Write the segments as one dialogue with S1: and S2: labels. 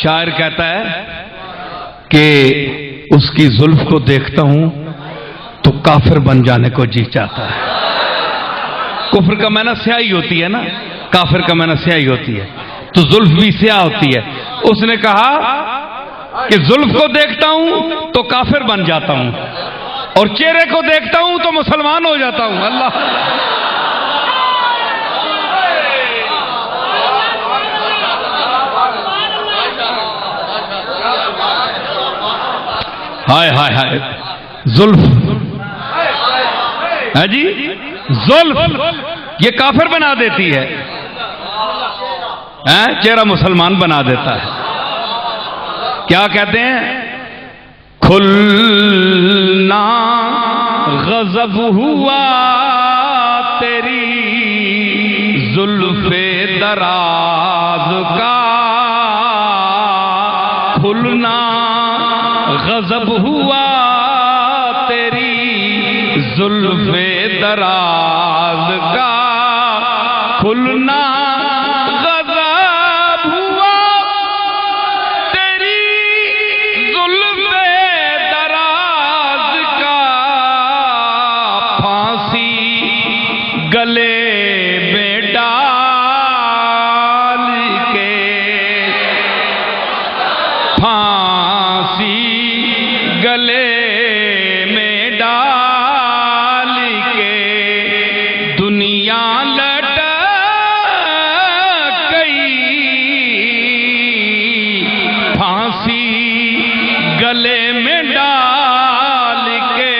S1: شاعر کہتا ہے کہ اس کی زلف کو دیکھتا ہوں تو کافر بن جانے کو جی چاہتا ہے. کفر کا معنی سیاہی ہوتی ہے نا، کافر کا معنی سیاہی ہوتی ہے، تو زلف بھی سیاہ ہوتی ہے. اس نے کہا کہ زلف کو دیکھتا ہوں تو کافر بن جاتا ہوں، اور چہرے کو دیکھتا ہوں تو مسلمان ہو جاتا ہوں. اللہ ہائے ہائے ہائے، زلف ہے جی، زلف یہ کافر بنا دیتی ہے، چہرہ مسلمان بنا دیتا ہے. کیا کہتے ہیں؟ کھلنا غضب ہوا تیری زلف دراز کا، کھلنا غضب ہوا تیری زلف دراز کا، کھلنا غضب ہوا تیری زلف دراز کا، پھانسی گلے میں ڈال کے، پھانسی گلے میں ڈال کے دنیا لٹک گئی، پھانسی گلے میں ڈال کے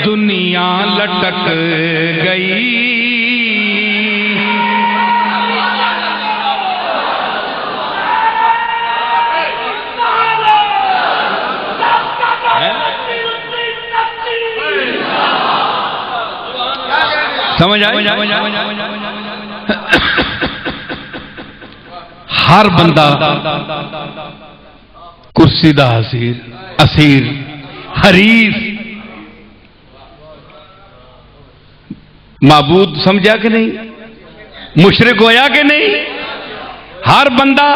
S1: دنیا لٹک گئی. سمجھ آئی؟ ہر بندہ کرسی دا اسیر حریف معبود سمجھا کہ نہیں، مشرک ہویا کہ نہیں. ہر بندہ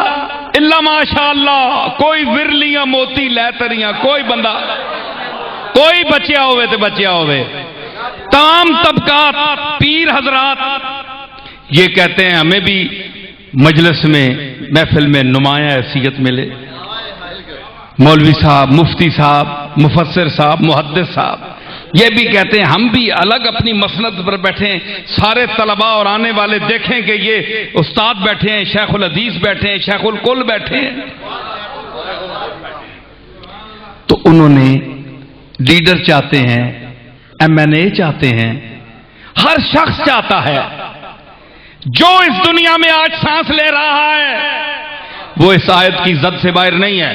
S1: الا ماشاء اللہ، کوئی ورلیاں موتی لے تریاں، کوئی بندہ کوئی بچیا ہوئے تے بچیا ہوئے. تمام طبقات پیر حضرات یہ کہتے ہیں ہمیں بھی مجلس میں محفل میں نمایاں حیثیت ملے. مولوی صاحب، مفتی صاحب، مفسر صاحب، محدث صاحب یہ بھی کہتے ہیں ہم بھی الگ اپنی مسند پر بیٹھیں، سارے طلباء اور آنے والے دیکھیں کہ یہ استاد بیٹھے ہیں، شیخ الحدیث بیٹھے ہیں، شیخ الکل بیٹھے ہیں. تو انہوں نے لیڈر چاہتے ہیں، MNA چاہتے ہیں، ہر شخص چاہتا ہے جو اس دنیا میں آج سانس لے رہا ہے وہ اس آیت کی زد سے باہر نہیں ہے.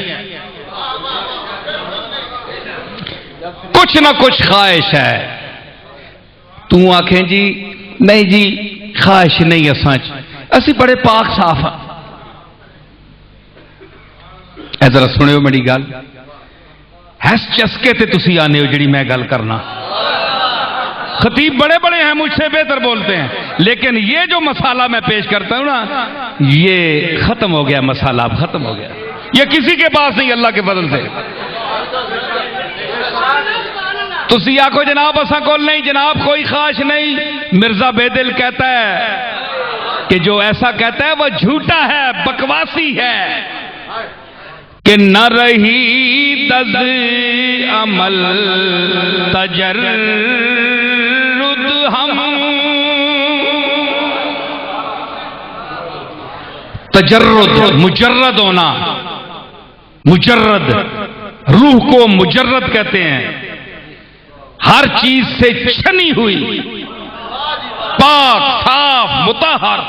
S1: کچھ نہ کچھ خواہش ہے. تو آنکھیں جی نہیں جی خواہش نہیں اسی بڑے پاک صاف ہاں. اے ذرا سنو میری گل، ہس چسکے تے تسی آنے ہو جڑی میں گل کرنا. خطیب بڑے بڑے ہیں، مجھ سے بہتر بولتے ہیں، لیکن یہ جو مسئلہ میں پیش کرتا ہوں نا یہ ختم ہو گیا، مسئلہ اب ختم ہو گیا، یہ کسی کے پاس نہیں اللہ کے فضل سے. تسی آکھو جناب اساں کول نہیں، جناب کوئی خواہش نہیں. مرزا بے دل کہتا ہے کہ جو ایسا کہتا ہے وہ جھوٹا ہے، بکواسی ہے، کہ نہ رہی دز عمل تجرد ہم، تجرد مجرد ہونا، مجرد روح کو مجرد کہتے ہیں، ہر چیز سے چھنی ہوئی، پاک صاف مطہر،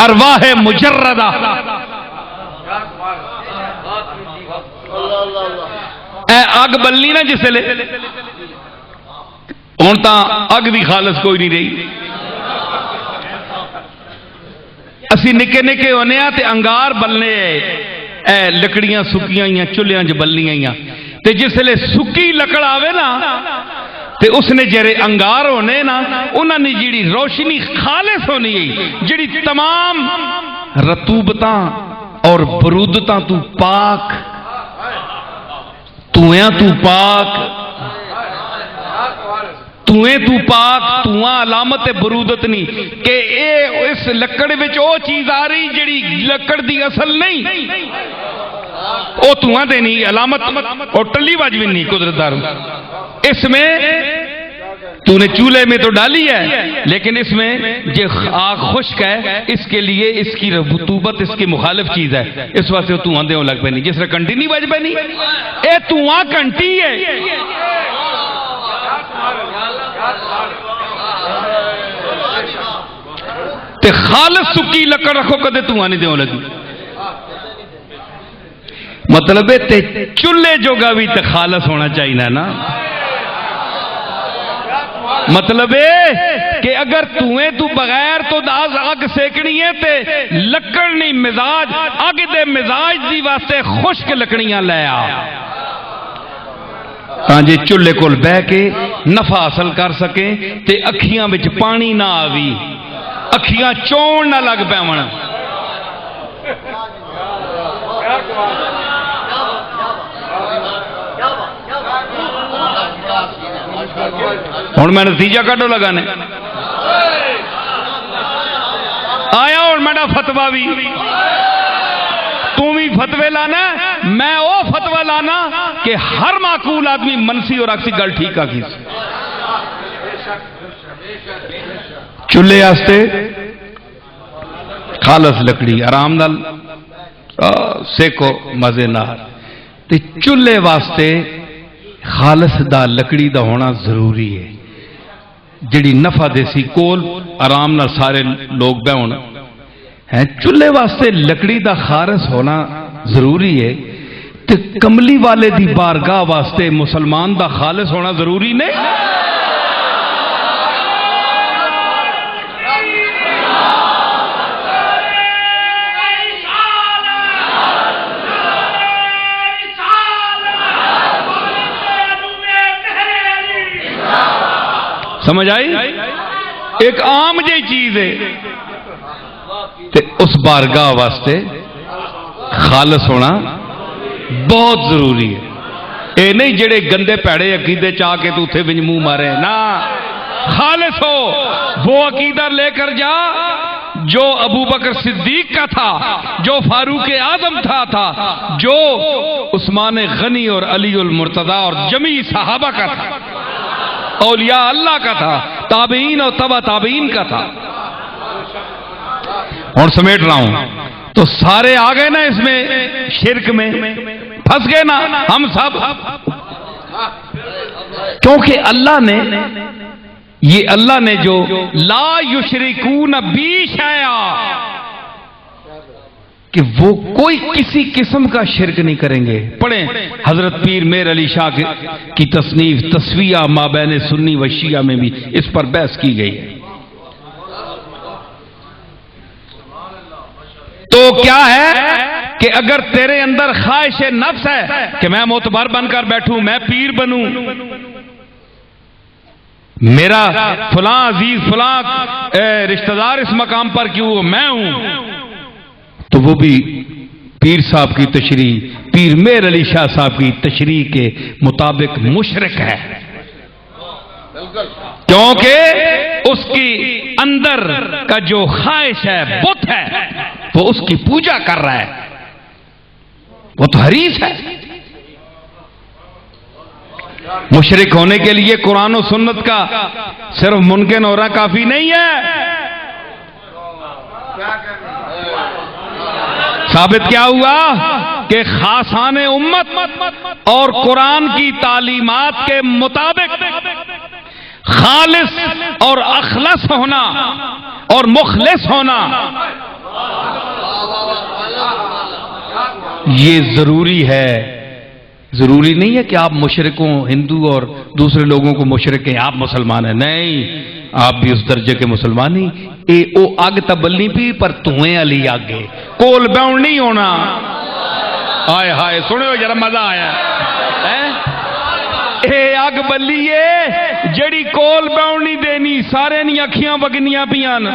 S1: ارواح مجردہ. اے اگ بلنی نا جس لے ہوں تو اگ بھی خالص کوئی نہیں رہی. اسی نکے نکے ہونے تے انگار بلنے اے لکڑیاں سکیاں چولہیاں چ بلنیاں تے جس لے سکی لکڑ آوے نا تے اس نے جڑے انگار ہونے نا انہاں نے جڑی روشنی خالص ہونی ہے، جڑی تمام رطوبتاں اور برودتاں تو پاک، تویاں تو پاک، تویں تو پاک، تواں علامت برودت نہیں کہ اے اس لکڑ وچ او چیز آ رہی جڑی لکڑ دی اصل نہیں، او تواں دے نہیں علامت اور ٹلی واجب نہیں قدرت دار۔ اس میں تو نے چولہے میں تو ڈالی ہے لیکن اس میں جو آگ خشک ہے اس کے لیے اس کی رطوبت اس کی مخالف چیز ہے، اس واسطے تو آندے ہوں لگ پہ نہیں، جس طرح کنٹی نہیں بج پہ نہیں، اے تو آن کنٹی ہے۔ تے خالص سکی لکڑ رکھو کدے تو آنے دیوں لگی، مطلب ہے تے چلے جو گا بھی تے خالص ہونا چاہیے نا، مطلب ہے کہ اگر تویں تو بغیر تو داز آگ سیکنی ہے تے لکڑ نہیں مزاج آگ دے مزاج دی واسطے خشک لکڑیاں لے آ جی چلے کول بہ کے نفع حاصل کر سکیں تے اکھیاں وچ پانی نہ آوی، اکھیاں چون نہ لگ پیون۔ ہوں میں نتیجہ کڈو لگانے آیا، ہوں میرا فتوا بھی تم بھی فتوے لانا، میں او فتوا لانا کہ ہر معقول آدمی منسی اور اکسی گل ٹھیک آ کی چولہے واسطے خالص لکڑی آرام نال سیکو مزے نال، تے چولہے واسطے خالص دا لکڑی دا ہونا ضروری ہے، جڑی نفع دیسی کول آرام نال سارے لوگ بیون ہیں، چولہے واسطے لکڑی دا خالص ہونا ضروری ہے، تے کملی والے دی بارگاہ واسطے مسلمان دا خالص ہونا ضروری نہیں۔ سمجھ آئی؟ ایک عام جی چیز ہے تے اس بارگاہ واسطے خالص ہونا بہت ضروری ہے، اے نہیں جڑے گندے پیڑے عقیدے چاہ کے تو اتھے بنج منہ مارے نا، خالص ہو، وہ عقیدہ لے کر جا جو ابو بکر صدیق کا تھا، جو فاروق اعظم تھا، جو عثمان غنی اور علی المرتضی اور جمیع صحابہ کا تھا، اولیاء اللہ کا تھا، تابعین اور تبع تابعین کا تھا۔ اور سمیٹ رہا ہوں تو سارے آ گئے نا اس میں شرک میں پھنس گئے نا ہم سب، کیونکہ اللہ نے جو لا یشرکون بی شیئا کہ وہ کوئی کسی قسم کا شرک نہیں کریں گے۔ پڑھیں حضرت پیر میر علی شاہ کی تصنیف تصفیہ مابین سنی و شیعہ میں بھی اس پر بحث کی گئی ہے۔ تو کیا ہے کہ اگر تیرے اندر خواہش نفس ہے کہ میں معتبر بن کر بیٹھوں، میں پیر بنوں، میرا فلاں عزیز فلاں رشتہ دار اس مقام پر کیوں میں ہوں، تو وہ بھی پیر صاحب کی تشریح، پیر میر علی شاہ صاحب کی تشریح کے مطابق مشرک ہے، کیونکہ اس کی اندر کا جو خواہش ہے بت ہے، وہ اس کی پوجا کر رہا ہے، وہ تو حریص ہے۔ مشرک ہونے کے لیے قرآن و سنت کا صرف ممکن ہو رہا کافی نہیں ہے، ثابت کیا ہوا کہ خاصان امت اور قرآن کی تعلیمات کے مطابق خالص اور اخلص ہونا اور مخلص ہونا یہ ضروری ہے۔ ضروری نہیں ہے کہ آپ مشرکوں ہندو اور دوسرے لوگوں کو مشرک ہیں آپ مسلمان ہیں، نہیں، آپ بھی اس درجے کے مسلمان ہی، اے او آگ تبلنی پی پر تمہیں علی آگے کول بیون نہیں ہونا۔ آئے ہائے سنے ہو ذرا مزہ آیا ہے، اے اگ بلیے جڑی کول باؤن نہیں دینی سارے نی اکھیاں بگنیاں پیان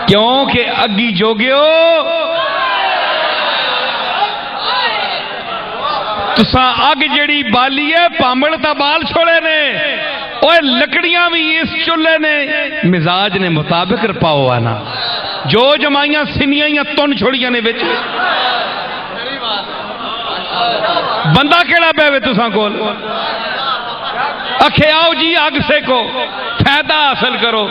S1: کیوں کہ اگی جوگیو تساں اگ جڑی بالی ہے پامڑ تا بال چھوڑے نے اوے لکڑیاں بھی اس چولے نے مزاج نے مطابق رپاؤ آنا جو جمائیاں سنیاں یا تن چھوڑیاں نے بچ بندہ کیڑا بیوے تساں کول اکھے آؤ جی آگ سے کو فائدہ حاصل کرو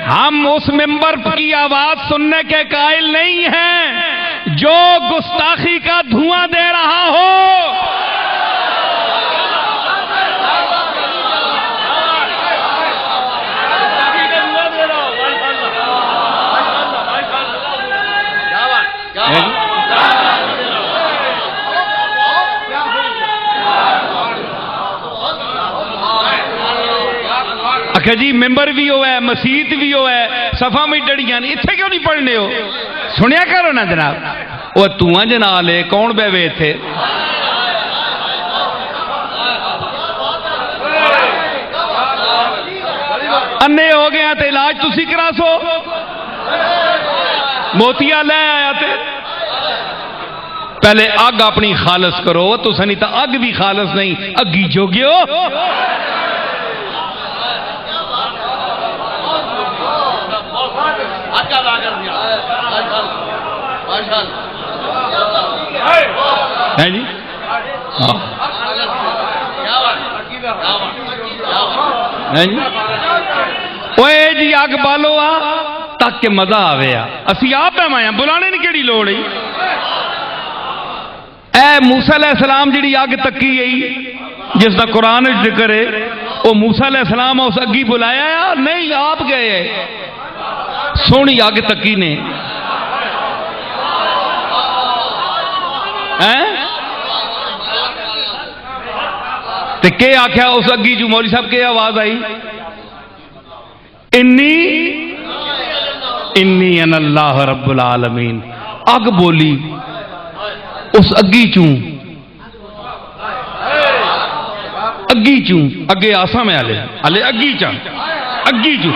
S1: ہم اس ممبر کی آواز سننے کے قائل نہیں ہیں جو گستاخی کا دھواں دے رہا ہو اکھا جی ممبر بھی ہوئے مسجد بھی ہوئے صفحہ میں ڈڑیاں اتھے کیوں نہیں پڑھنے ہو سنیا کرو نا جناب وہ تواں جنالے کون بے وے تھے انے ہو گیا تے علاج تسی کرا سو موتیا لے آیا تے پہلے اگ اپنی خالص کرو تو سنی تا اگ بھی خالص نہیں اگی جوگیو ہے جی اوے جی اگ بالو آ تاکہ مزہ آوے اسی آپ پیمایا بلانے نہیں کیڑی لوڑ ہی اے موسیٰ علیہ السلام جڑی اگ تکی گئی جس دا قرآن ذکر ہے وہ موسیٰ علیہ السلام اس اگی بلایا ہے نہیں آپ گئے سونی اگ تکی نے تے کہ آکھیا اس اگی جو مولوی صاحب کے آواز آئی انی ان اللہ رب العالمین اگ بولی اس اگی چوں اگے آسا میں آلے اگی چاں اگی چوں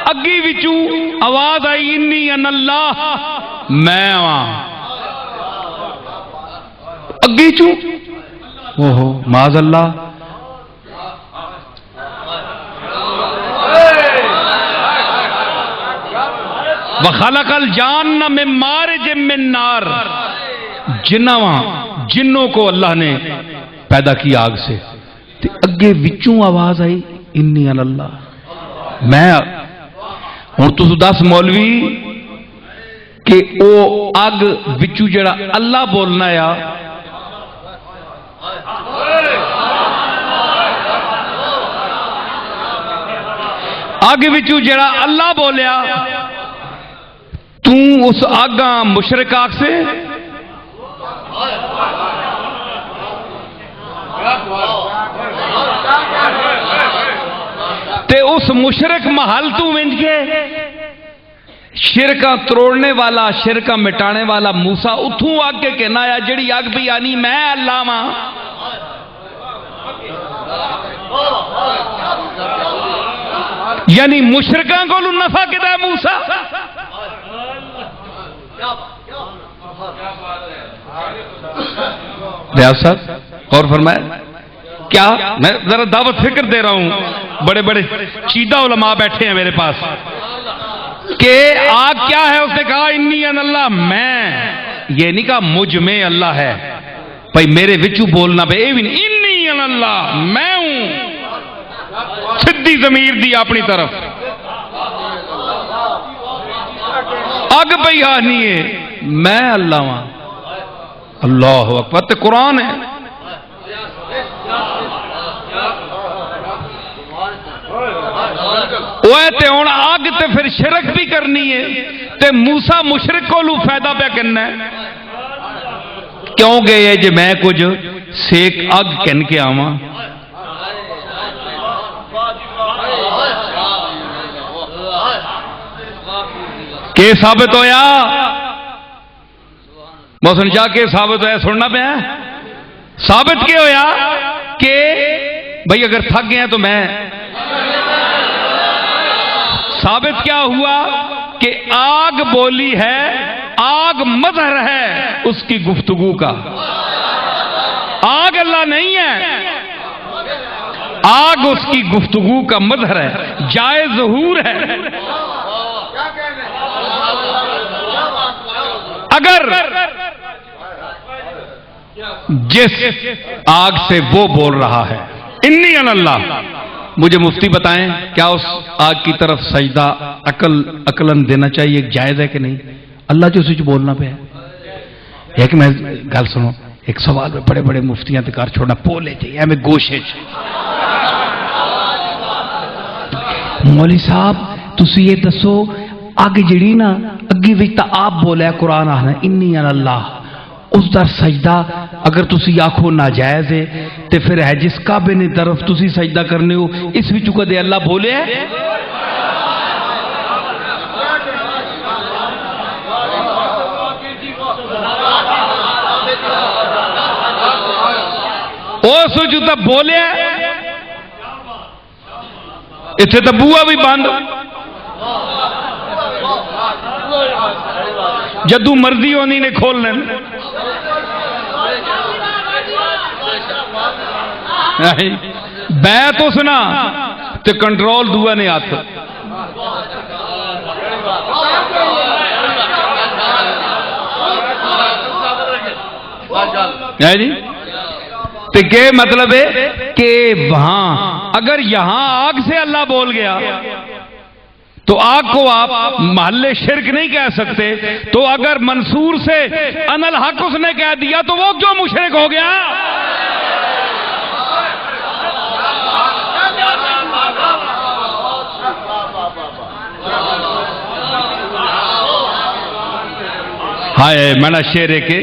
S1: اگی وچوں آواز آئی انی ان اللہ میں وہاں اگی چوں اوہو معاذ اللہ وَخَلَقَ الْجَانَّ مِن مَارِجٍ مِّن نَار جنوں کو اللہ نے پیدا کیا آگ سے تے اگے وچوں آواز آئی انی ان اللہ میں ہوں تو دس مولوی کہ او اگ وچوں جڑا اللہ بولنا یا اگ وچوں جڑا اللہ بولیا تو اس آگاں مشرک آگ سے تے اس مشرک محل تو ونج کے شرکہ تروڑنے والا شرکہ مٹانے والا موسیٰ اتھوں آگ کے کہنا یا جڑی آگ بھی آنی میں اللہ ماں یعنی مشرکان کو نفع کدہ ہے موسیٰ ریاض صاحب غور فرمائے کیا میں ذرا دعوت فکر دے رہا ہوں بڑے بڑے چیدہ علماء بیٹھے ہیں میرے پاس کہ آگ کیا ہے اس نے کہا انی ان اللہ میں یہ نہیں کہا مجھ میں اللہ ہے بھائی میرے وچو بولنا بے انی ان اللہ میں ہوں سدھی ضمیر دی اپنی طرف اگ پہ آنی ہے میں اللہ ہوں اللہ اکبر تے قرآن ہے تے ہوں اگ تے پھر شرک بھی کرنی ہے تے موسیٰ مشرک کو لو فائدہ پہ کرنا ہے کیوں گئے جے میں کچھ سیک اگ کن کے آواں کہ ثابت ہویا محسن شاہ کے ثابت ہویا سننا پہ ثابت کیا ہویا کہ بھئی اگر تھک گئے ہیں تو میں ثابت کیا ہوا کہ آگ بولی ہے، آگ مظہر ہے اس کی گفتگو کا، آگ اللہ نہیں ہے، آگ اس کی گفتگو کا مظہر ہے، جائے ظہور ہے۔ اگر جس آگ سے وہ بول رہا ہے انی انا اللہ، مجھے مفتی بتائیں کیا اس آگ کی طرف سجدہ عقلاً دینا چاہیے، جائز ہے کہ نہیں؟ اللہ جو سچ بولنا پہ ہے کہ میں گل سنو ایک سوال میں بڑے بڑے مفتیاں تکار چھوڑنا پولے چاہیے ہمیں گوشے مولوی صاحب تسی یہ دسو اگ جڑی نا اگی وچ تا آپ بولا ہے قرآن آنا انی انا اللہ، اس در سجدہ اگر تسی آکھو ناجائز ہے تے پھر ہے جس کعبے نے طرف تسی سجدہ کرنے ہو اس وچ کدے اللہ بولے ہے؟ اس وچ تے بولے ہے، اتنے تو بوا بھی بند، جدو مرضی ہونی نے کھول لین، بیعت اس نا تے کنٹرول دعا نے ہاتھ۔ جی تو کیا مطلب ہے کہ وہاں اگر یہاں آگ سے اللہ بول گیا تو آگ کو آپ محل شرک نہیں کہہ سکتے، تو اگر منصور سے انا الحق اس نے کہہ دیا تو وہ کیوں مشرک ہو گیا؟ ہائے میں شعر ہے کہ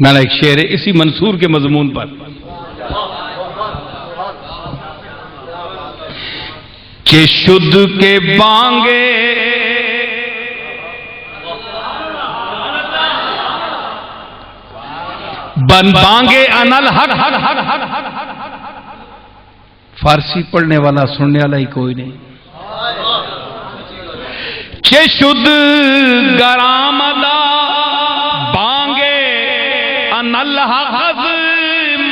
S1: میں ایک شعر ہے اسی منصور کے مضمون پر، کہ شد کے بانگے بن بانگے انا الحق، فارسی پڑھنے والا سننے والا ہی کوئی نہیں، کہ شد گرامدہ بانگے انا الحق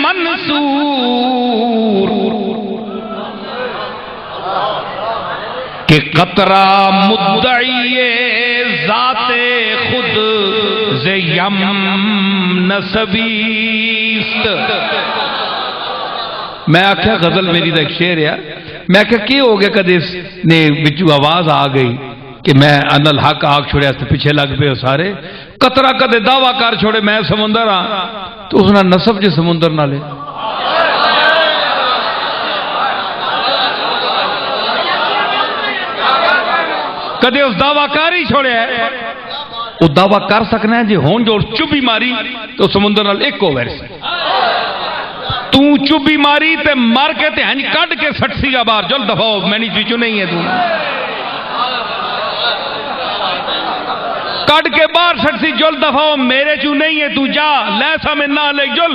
S1: منصور، کہ قطرہ مدعی ذات خود زیم نسبیست۔ میں آکھا غزل میری دا ایک شعر ہے، میں آکھا کی ہو گیا کدے اس نے بچو آواز آ گئی کہ میں انا الحق آگ چھوڑے اس پیچھے لگ پہ سارے، قطرہ کدے دعویٰ کر چھوڑے میں سمندر ہاں، تو اس نے نصب جے سمندر نہ لے۔ کدے اس دعویٰ کار ہی چھوڑے ہے، وہ دعویٰ کر سکنا ہے جی ہون جو چوبی ماری تو سمندر نال ایک ہو ویسے، تو چوبی ماری تے مار کے تے ہنج کٹ کے سٹ سی آبار جل دفعو میں نہیں چیچو نہیں ہے تو کٹ کے بار سٹ سی جل دفعو میرے چو نہیں ہے تو جا لیسا میں نہ لے جل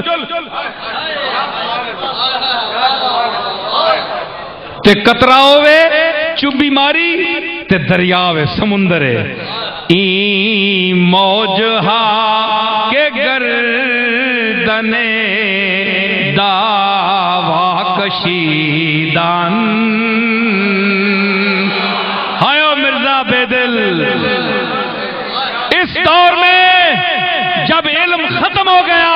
S1: تے قطرہ ہوئے چوبی ماری تے دریاوے سمندر ہے، این موج ہا کے گردنے دعویٰ کشیدان، ہائیو مرزا بے دل، اس دور میں جب علم ختم ہو گیا،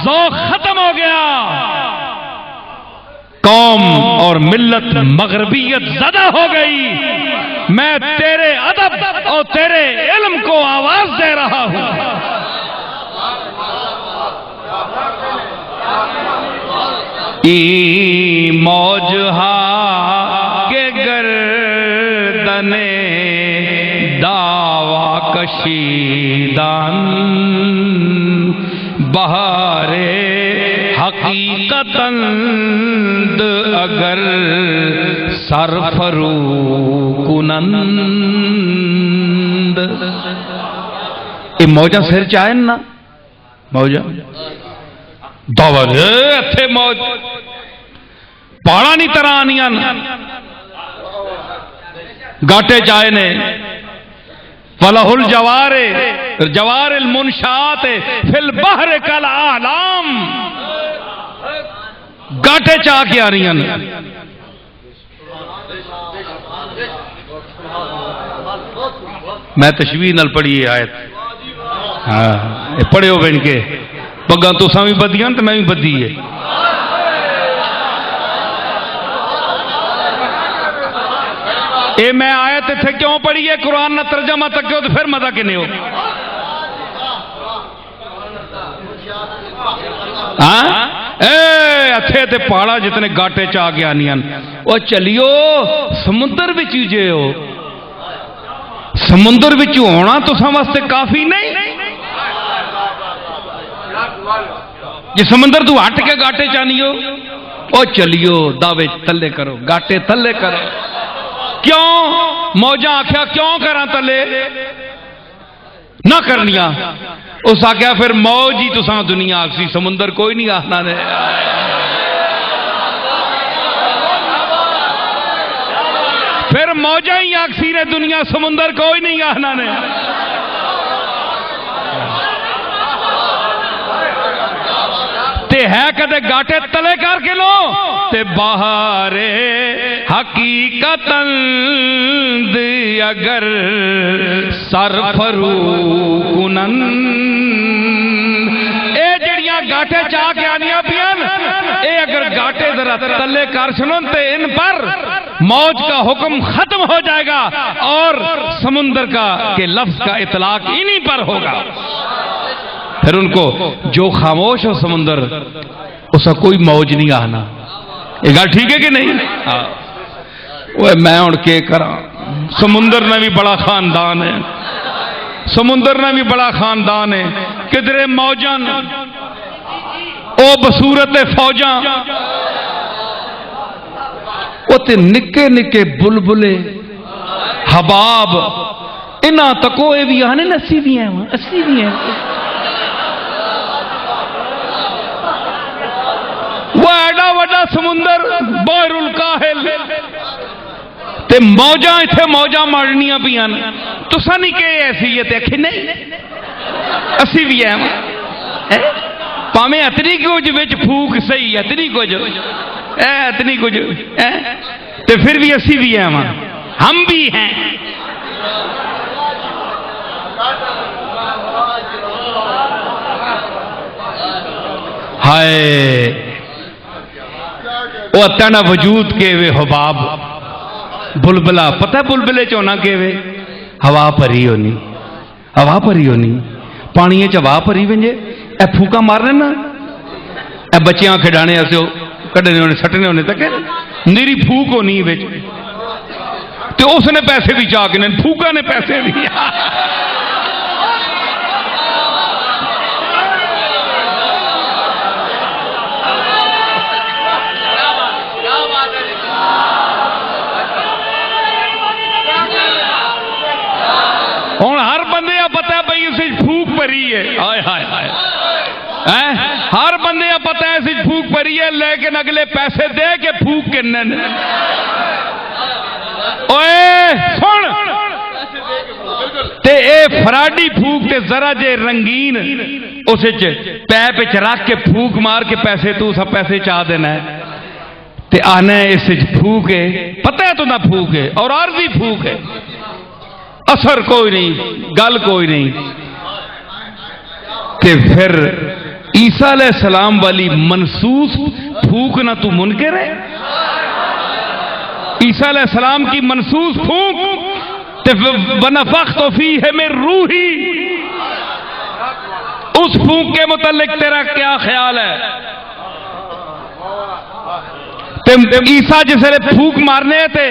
S1: ذوق ختم ہو گیا، قوم اور ملت مغربیت زدہ ہو گئی، میں تیرے ادب اور تیرے علم کو آواز دے رہا ہوں۔ ای موج ہا کے گردنے دعویٰ کشیدان، بہارے حقیقتاً اگر سرفرو کنند یہ موجہ سر چاہیں نا موجہ دور اتھے موج پاڑا نہیں طرح آنیاں گاٹے چاہے نے فَلَهُ الْجَوَارِ جوار المنشآت فی البحر کالآلام گاٹے چاہ کے آ رہی ہیں میں تشبیہ نال پڑھی یہ آیت ہاں پڑھے ہو بین کے پگاں تو ساں بھی بدیاں تو میں بھی بدی ہے اے میں آیت تھے کیوں پڑھی ہے قرآن نہ ترجمہ تک ہو تو پھر مزہ کنے ہو اے اتھے تے پہاڑا جتنے گاٹے چاہ کے آنیاں وہ چلیو سمندر بچی جے ہو سمندر بچی ہونا تو سمجھتے کافی نہیں جی سمندر تو ہٹ کے گاٹے چانی ہو وہ چلیو دعوے تلے کرو گاٹے تلے کرو کیوں موجہ آکھیا کیوں کرا تلے نہ کرنیا اس آکھیا پھر موج ہی تو ساں دنیا آکسی سمندر کوئی نہیں آنا نے پھر موجہ ہی آکسی نے دنیا سمندر کوئی نہیں آنا نے تے ہے کدے گاٹے تلے کر کے لو تے باہر حقیقتاً اگر سرفرو کنند اے جڑیاں گاٹے چاہ کے آنیاں بیان اے اگر گاٹے ذرا تلے کر سنن تے ان پر موج کا حکم ختم ہو جائے گا اور سمندر کا کہ لفظ کا اطلاق انہی پر ہوگا پھر ان کو جو خاموش ہو سمندر اسا کوئی موج نہیں آنا یہ گا ٹھیک ہے کہ نہیں وہ میں اڑ کے کرا سمندر نے بھی بڑا خاندان ہے سمندر نے بھی بڑا خاندان ہے کدرے موجان او بصورت فوجاں او تے نکے نکے بلبلے حباب انہاں تکو اے بھی آنے نسی بھی ہیں اسی بھی ہیں وہ ایڈا وڈا سمندر بحر الکاہل تے موجاں اتھے موجاں مارنیاں پیاں تو سانی کہ ایسی یہ دیکھیں نہیں اسی بھی ہے پامیں اتنی کچھ وچ پھوک صحیح اتنی کچھ اتنی کچھ تے پھر بھی اسی بھی ہے ہم بھی ہیں ہائے وہ تینا وجود کے وے حباب بلبلا پتہ بلبلے چونا کے وے ہوا پری ہونی ہوا پری ہونی پانیے چ ہوا پری ونجے اے پھوکا مارنے نا اے بچیاں کھڈانے ایسے کڈنے ہونے سٹنے ہونے تک نیری پھوک ہونی وچ تے اس نے پیسے بھی چاہ کے پھوکا نے پیسے بھی ہوں ہر بندے کا پتا ہے بھائی اسے پھوک پری ہے ہائے ہائے ہائے ہر بندے کا پتا ہے اسے پھوک پری ہے لیکن اگلے پیسے دے کے پھوک کے سن تے اے فراڈی پھوک تے ذرا جے رنگین اسے پیپ چ رکھ کے پھوک مار کے پیسے تو سب پیسے چاہ دینا ہے تے آنا ہے اس پھوک ہے پتہ ہے تو نہ پھوک ہے اور عارضی پھوک ہے اثر کوئی نہیں گل کوئی نہیں کہ پھر عیسیٰ علیہ السلام والی منسوس پھوک نہ تو منکر ہے عیسیٰ علیہ السلام کی منسوس پھوک وَنَفَخْتُ فِيهِ مِن رُوحِي اس پھوک کے متعلق تیرا کیا خیال ہے عیسیٰ جسے پھوک مارنے تھے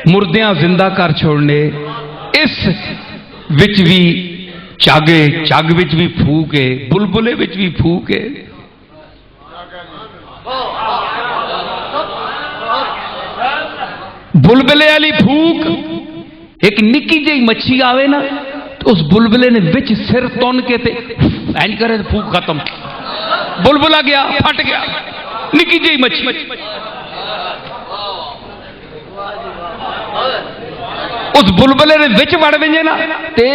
S1: مردیاں زندہ کر چھوڑنے اس وچ بھی چاگے چاگ وچ بھی پھوک ہے بلبلے وچ بھی پھوک ہے بلبلے والی پھوک، ایک نکی جی مچھی آوے نا تو اس بلبلے نے وچ سر تون کے تے اینج کرے تو پھوک ختم، بلبلا گیا پھٹ گیا، نکی جی مچھی اس بلبلے نے وچ وڑ ونجے نا تے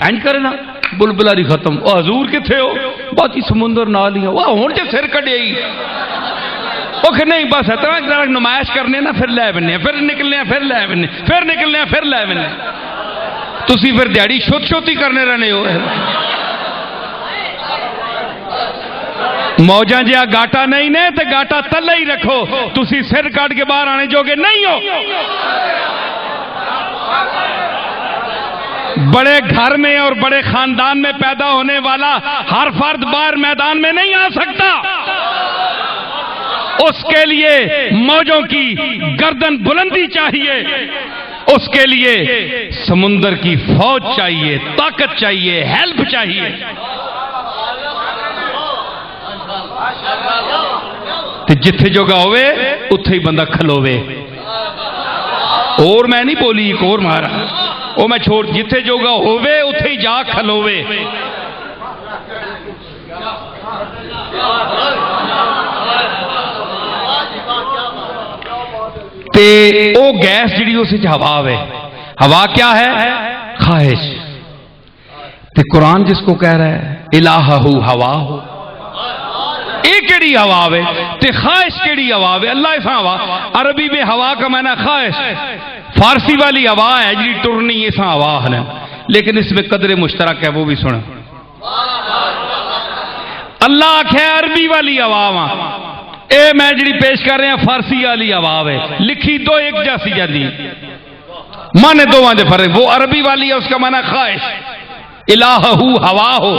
S1: اینج کرے نا بلبلا نہیں ختم۔ او حضور کتھے ہو؟ باقی سمندر نال ہی وہ ہن تے سر کڈے ہی وہ کہ نہیں بس اتنا نمائش کرنے نا، پھر لے بننے، پھر نکلنے، پھر لے بننے، پھر نکلنے، پھر لے بننے، تسی پھر دیہڑی شوت شوتی کرنے رہنے ہو۔ موجاں جہاں گاٹا نہیں نے تے گاٹا تلے ہی رکھو، تسی سر کٹ کے باہر آنے جوگے نہیں ہو۔ بڑے گھر میں اور بڑے خاندان میں پیدا ہونے والا ہر فرد باہر میدان میں نہیں آ سکتا، اس کے لیے موجوں کی گردن بلندی چاہیے، اس کے لیے سمندر کی فوج چاہیے، طاقت چاہیے، ہیلپ چاہیے۔ جتھے جگہ ہوئے اتھے ہی بندہ کھلوے۔ اور میں نہیں بولی ایک اور مارا وہ میں چھوڑ، جتھے جگہ ہوئے اتھے ہی جا کھلوے۔ تے او گیس جڑی اسے ہوا ہے، ہوا کیا ہے؟ خواہش۔ تے قرآن جس کو کہہ رہا ہے الہہ ہوا ہو، ایک کیڑی ہوا ہے تے خواہش کیڑی ہوا ہے؟ اللہ ایسا ہوا، عربی میں ہوا کا معنی خواہش، فارسی والی ہوا ہے جی ٹرنی ایسا ہوا ہے، لیکن اس میں قدر مشترک ہے، وہ بھی سنیں۔ اللہ آکھے عربی والی ہوا وہاں، اے میں جڑی پیش کر رہے ہیں فارسی والی ہوا ہے، لکھی دو ایک جیسی جاتی، مانے دو وہاں دے فرق، وہ عربی والی ہے اس کا معنی خواہش، الہہ ہوا ہو،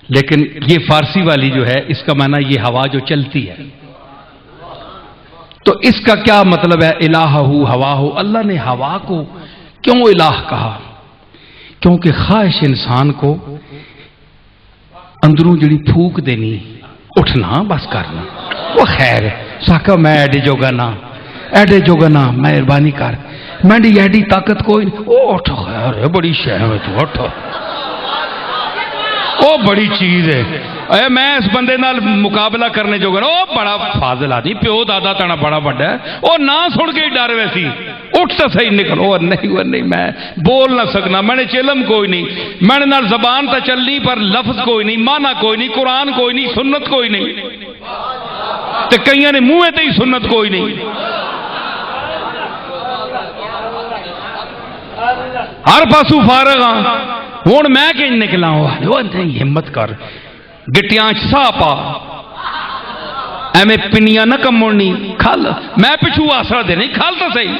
S1: لیکن یہ فارسی والی جو ہے اس کا معنی یہ ہوا جو چلتی ہے۔ تو اس کا کیا مطلب ہے الہہ ہوا ہو؟ اللہ نے ہوا کو کیوں الہ کہا؟ کیونکہ خواہش انسان کو اندروں جڑی پھوک دینی، اٹھنا بس کرنا، وہ خیر ہے ساکا میں ایڈے جوگا نا مہربانی کر، میں دی ایڈی طاقت کوئی نہیں، او اٹھو خیر ہے بڑی شہ ہے تو اٹھو، او بڑی چیز ہے، اے میں اس بندے نال مقابلہ کرنے جو گا، او بڑا فاضل آدمی، پیو دادا تانا بڑا بڑا ہے، او نہ سن کے ہی ڈر ویسی، اٹھ تو صحیح نکل، او نہیں میں بول نہ سکنا، میں نے چلم کوئی نہیں، میں نے نال زبان تا چلنی پر لفظ کوئی نہیں، معنی کوئی نہیں، قرآن کوئی نہیں، سنت کوئی نہیں، تے کئیاں نے منہ تے ہی سنت کوئی نہیں۔ ہر پاسو فارغ ہاں، ہوں میں کہ نکلا ہوا نہیں، ہمت کر گٹیاں سا پا، ایویں پنیاں نہ کمڑنی، کھل میں پچھو آسرا دے نہیں، کھل تو صحیح۔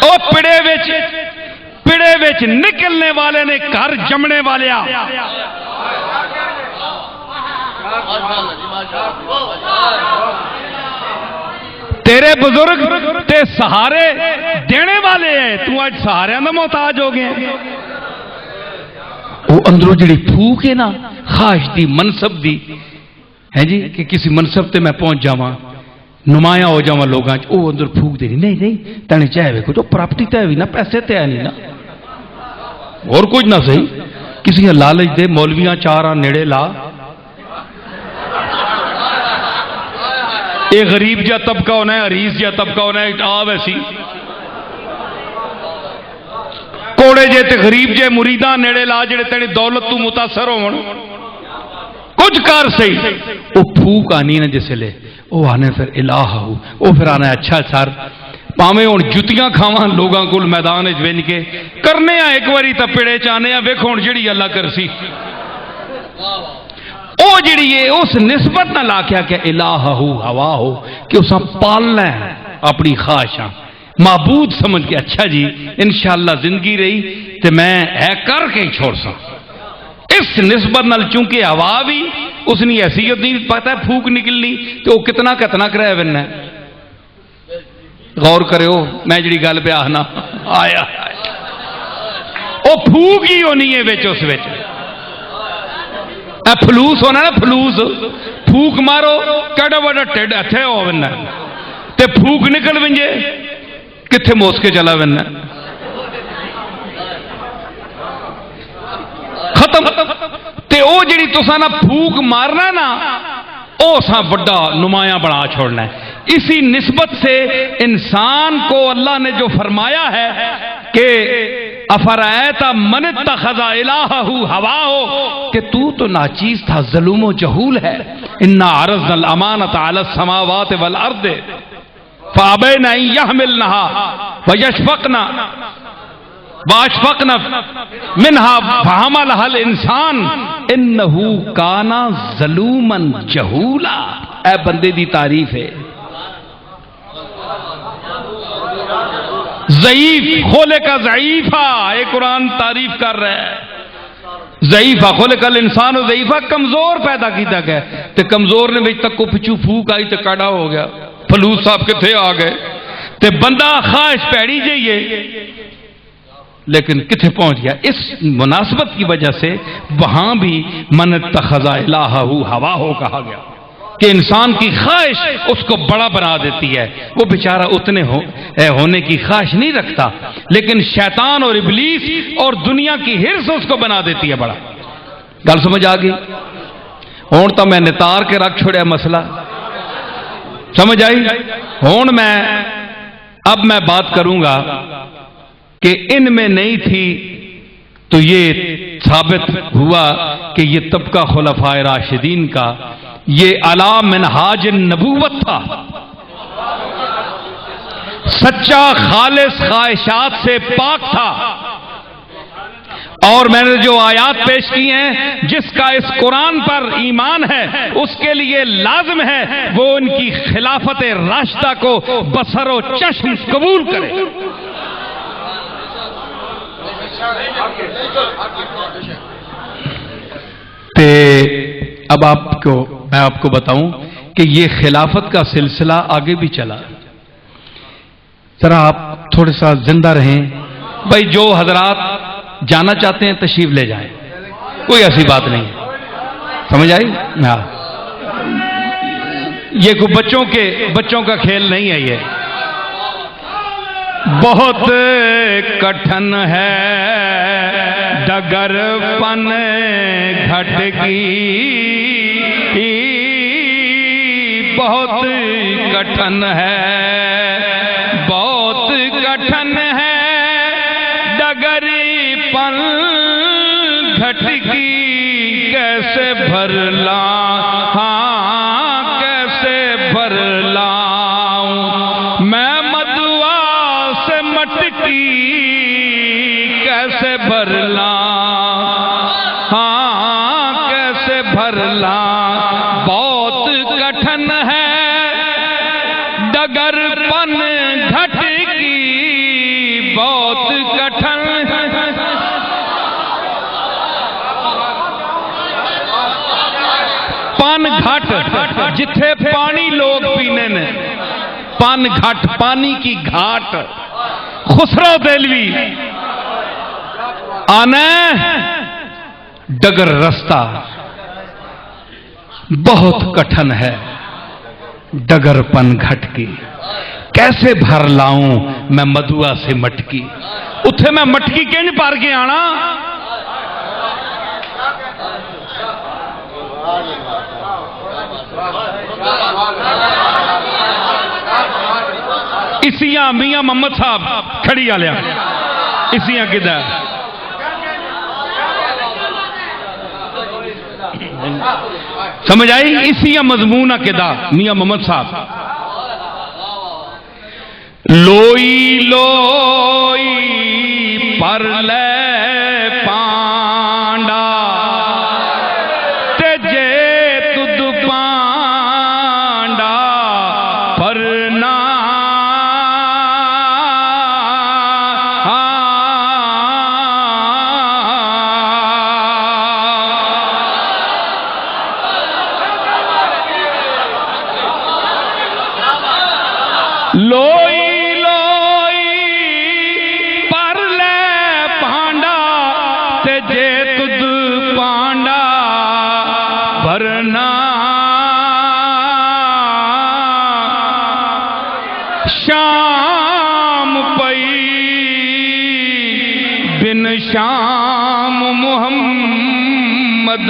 S1: او پڑے وچ نکلنے والے نے گھر جمنے والیا، تیرے بزرگ تے سہارے دینے والے ہیں، تو آج سہارے نہ محتاج ہو گئے۔ وہ اندروں جڑی پھوک ہے نا خواہش دی، منصب دی ہے جی، کہ کسی منصب تے میں پہنچ جاواں، نمایاں ہو جاواں لوگاں چ، وہ اندر پھوک دینی نہیں تنے چاہے کچھ پراپرٹی تے بھی نہ، پیسے تے ہے نہیں نا، اور کچھ نہ صحیح، کسی نے لالچ دے مولویاں چار نیڑے لا، ایک غریب جا طبقہ ہونا ہے، عریض جا طبقہ ہونا ہے، آ ویسی کوڑے جے تے غریب جے مریداں نیڑے لا جڑے تیری دولت تو متاثر ہون، کچھ کار صحیح، وہ پھوک آنی نا جسے لے، وہ آنے پھر الہ ہو، وہ پھر آنا ہے اچھا سر پاویں ہوں جتیاں کھاواں لوگاں کول میدان وچ وین کے کرنے آ ایک واری تا پڑے چانے آ، ویکھو ہن جڑی اللہ کرسی، او جڑی ہے اس نسبت نہ لا کے کہ الہ ہو ہوا ہو، کہ اساں پالنا ہے اپنی خواہشاں، معبود سمجھ کے اچھا جی انشاءاللہ زندگی رہی تے میں ہے کر کے چھوڑ سا، اس نسبت نال چونکہ ہوا بھی اس نے حیثیت نہیں پتہ ہے پھوک نکلنی تو وہ کتنا کرے بننا ہے، غور کرے ہو میں جڑی گل پہ آنا آیا وہ پھوک ہی ہونی ہے وچ، اس وچ فلوس ہونا نا، فلوس پھوک مارو کیڑا بڑا ٹھڈ اتھے ہو ونا تے پھوک نکل ونجے کتھے موس کے چلا ونا ختم تے او جڑی تساں نہ پھوک مارنا نا او سا بڑا نمایاں بنا چھوڑنا ہے. اسی نسبت سے انسان کو اللہ نے جو فرمایا ہے کہ افرائیت من اتخذ الہہ ہواہ کہ تو ناچیز تھا ظلم و جہول ہے. انا عرضنا الامانۃ علی السماوات والارض فابین ان یحملنها واشفقنا منها فحملها الانسان انه کان ظلوما جہولا. اے بندے دی تعریف ہے ضعیف کھولے کا ضعیفہ. اے قرآن تعریف کر رہا ہے ضعیفہ کھولے کا الانسان ضعیفہ کمزور پیدا کیتا گیا تے کمزور نے وچ تک کو پچھو پھوک آئی تے کڑا ہو گیا. فلوس صاحب کتھے آ گئے تے بندہ خواہش پیڑی جائیے لیکن کتھے پہنچ گیا. اس مناسبت کی وجہ سے وہاں بھی من اتخذ الہہ ہواہ کہا گیا کہ انسان کی خواہش اس کو بڑا بنا دیتی ہے. وہ بیچارہ اتنے ہونے کی خواہش نہیں رکھتا لیکن شیطان اور ابلیس اور دنیا کی ہرس اس کو بنا دیتی ہے بڑا. گل سمجھ آ گئی. ہون تو میں نتار کے رکھ چھوڑیا مسئلہ سمجھ آئی. ہون اب میں بات کروں گا کہ ان میں نہیں تھی تو یہ ثابت ہوا کہ یہ طبقہ خلفائے راشدین کا یہ علی منہاج النبوت تھا. سچا خالص خواہشات سے پاک تھا. اور میں نے جو آیات پیش کی ہیں جس کا اس قرآن پر ایمان ہے اس کے لیے لازم ہے وہ ان کی خلافت راشدہ کو بصر و چشم قبول کرے. اب میں آپ کو بتاؤں کہ یہ خلافت کا سلسلہ آگے بھی چلا. ذرا آپ تھوڑا سا زندہ رہیں بھائی. جو حضرات جانا چاہتے ہیں تشریف لے جائیں کوئی ایسی بات نہیں سمجھ آئی. یہ کوئی بچوں کا کھیل نہیں ہے. یہ بہت کٹھن ہے ڈگر پن گھٹ کی بہت کٹھن ہے بہت کٹھن ہے ڈگر پن گھٹ کی کیسے بھر لاؤں کیسے بھر لاؤں میں مدعا سے مٹکی کیسے بھر لاؤں کیسے بھر لاؤں بہت کٹھن ہے ڈگر پن گھٹ کی بہت کٹھن پن گھٹ جتھے پانی لوگ پینے نے پن گھٹ پانی کی گھاٹ. خسرو دہلوی آنا ڈگر رستہ بہت کٹھن ہے ڈگر پن گھٹ کی کیسے بھر لاؤں میں مدعا سے مٹکی. اتھے میں مٹکی کنج پار کے آنا اسیاں میاں محمد صاحب کھڑی آ لیا اسیاں کدھر سمجھ آئی. اسیاں مضمونہ کدھا میاں محمد صاحب لوئی لوئی پر لے پانڈا تجے تد پانڈا پرنا لوئی لوئی پر لے پانڈا تجے تد پانڈا بھرنا شام پئی بن شام محمد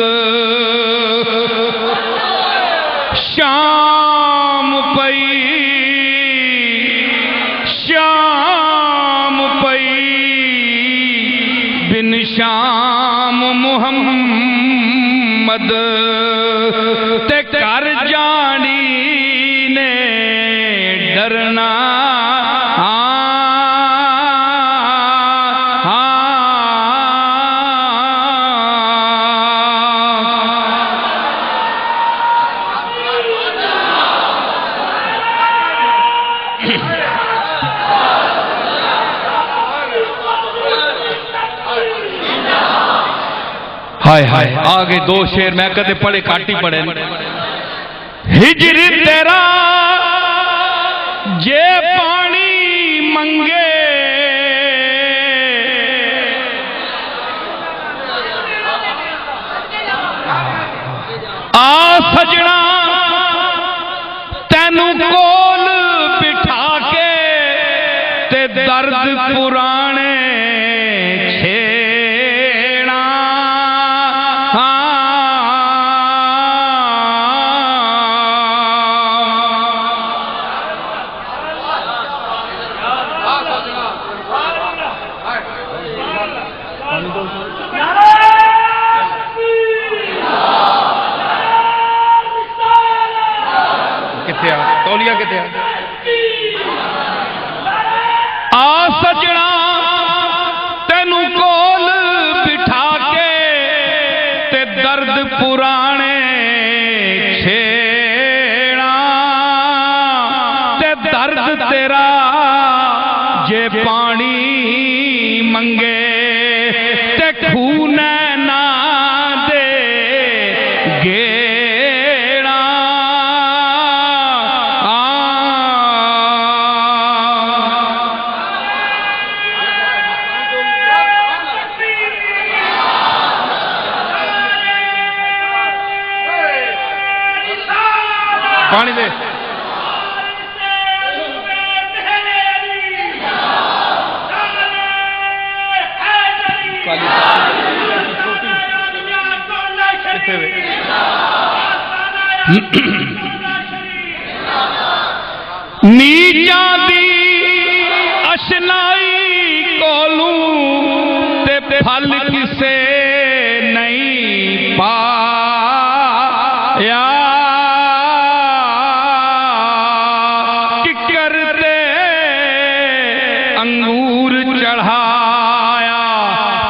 S1: شام پئی شام پئی بن شام محمد تے کر جانی نے ڈرنا ہائے ہائے آگے دو شیر میں کدے پڑھے کاٹی پڑھے ہجر تیرا جے پانی منگے آ سجنا تینو کول بٹھا کے تے درد پرانے آ سجنا تینو کول بٹھا کے تے درد پرانے چھیڑا تے درد تیرا جے پانی منگے تے خون نہ دے گیڑا پانی دے نیجاں دی اشنائی کولوں تے پھل کسے نہیں پایا انگور چڑھایا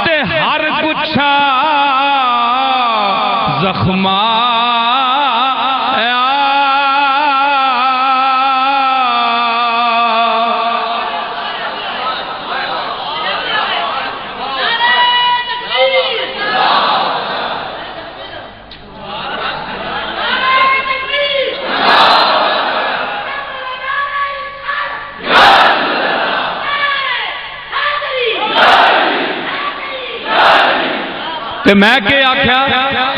S1: تے ہر گچھا زخمایا تے میں کیا آکھیا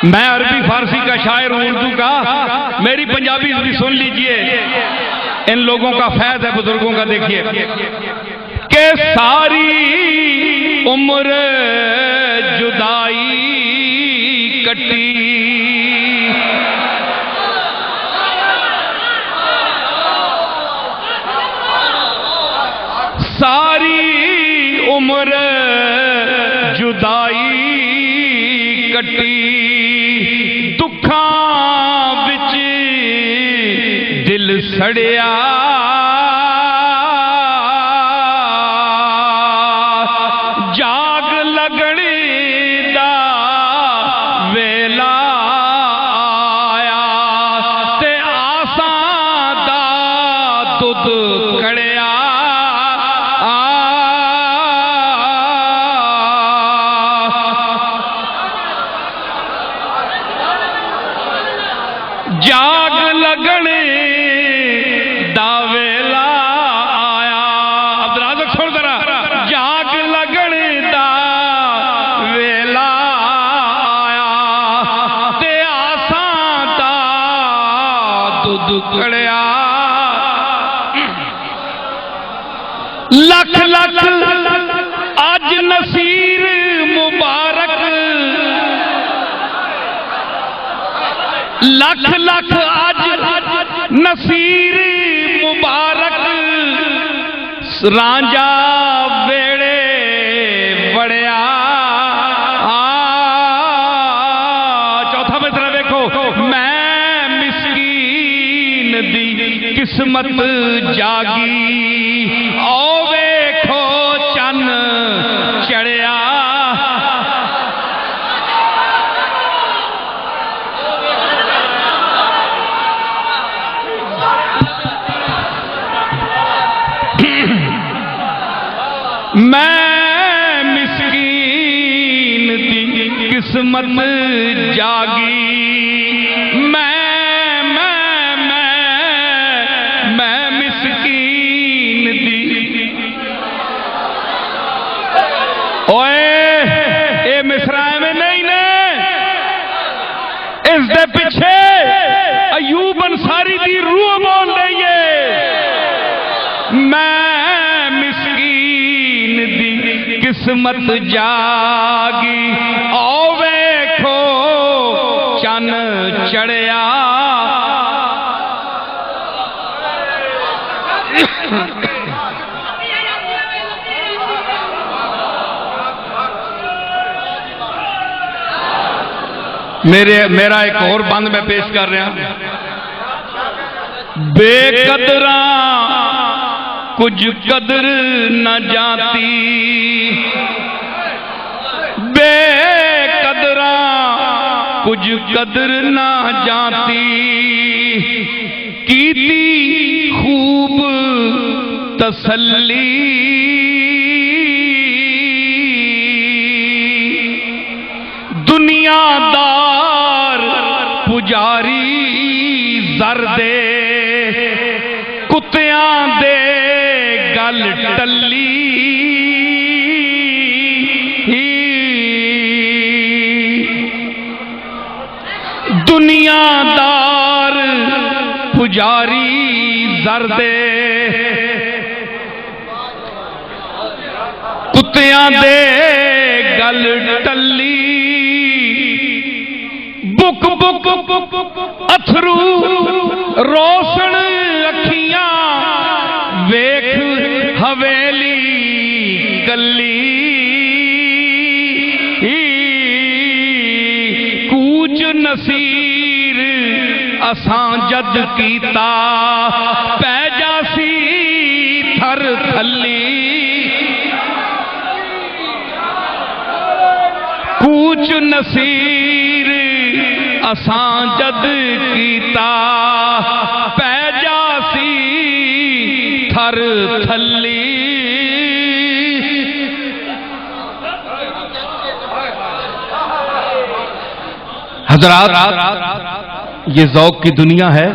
S1: میں عربی فارسی کا شاعر ہوں اردو کا میری پنجابی بھی سن لیجئے ان لوگوں کا فیض ہے بزرگوں کا دیکھیے کہ ساری عمر جدائی کٹی ساری عمر جدائی کٹی دکھاں وچ دل سڑیا جاگ لگنی دا ویلا آیا تے آساں دا دودھ کڑیا جاگ لگنے دا ویلا آیا عبدالرازق سن ذرا جاگ لگنے دا ویلا آیا تے آساں دا دودھ کڑیا لکھ لکھ اج نصیر مبارک، لکھ لکھ اج نصیر مبارک، رانجا ویڑے بڑیا۔ چوتھا مصرع دیکھو، میں مسکین دی قسمت جاگی، او ویکھو چن چڑھیا۔ میں مسکین دی قسمت جاگی، میں مسکین دی۔ اوئے اے مصرع میں نہیں نے، اس دے پیچھے ایوب انصاری دی روح بول رہی ہے۔ میں قسمت جاگی، او ویکھو چن چڑھیا۔ میرا ایک اور بند میں پیش کر رہا، بے قدراں کچھ قدر نہ جاتی، بے قدراں کچھ قدر نہ جاتی، کیتی خوب تسلی، دنیا دار پجاری زر دے، کتیاں دے گل ٹلی، دنیا دار پجاری زر دے، کتیاں دے گل ٹلی، بک بک اتھرو روشن اکھیاں، ویکھ حویلی کلی، کوچ نصیر اساں جد کیتا، پہ جاسی تھر تھلی، کوچ نصیر اساں جد کیتا، پہ جاسی تھر تھلی۔ حضرات، یہ ذوق کی دنیا ہے۔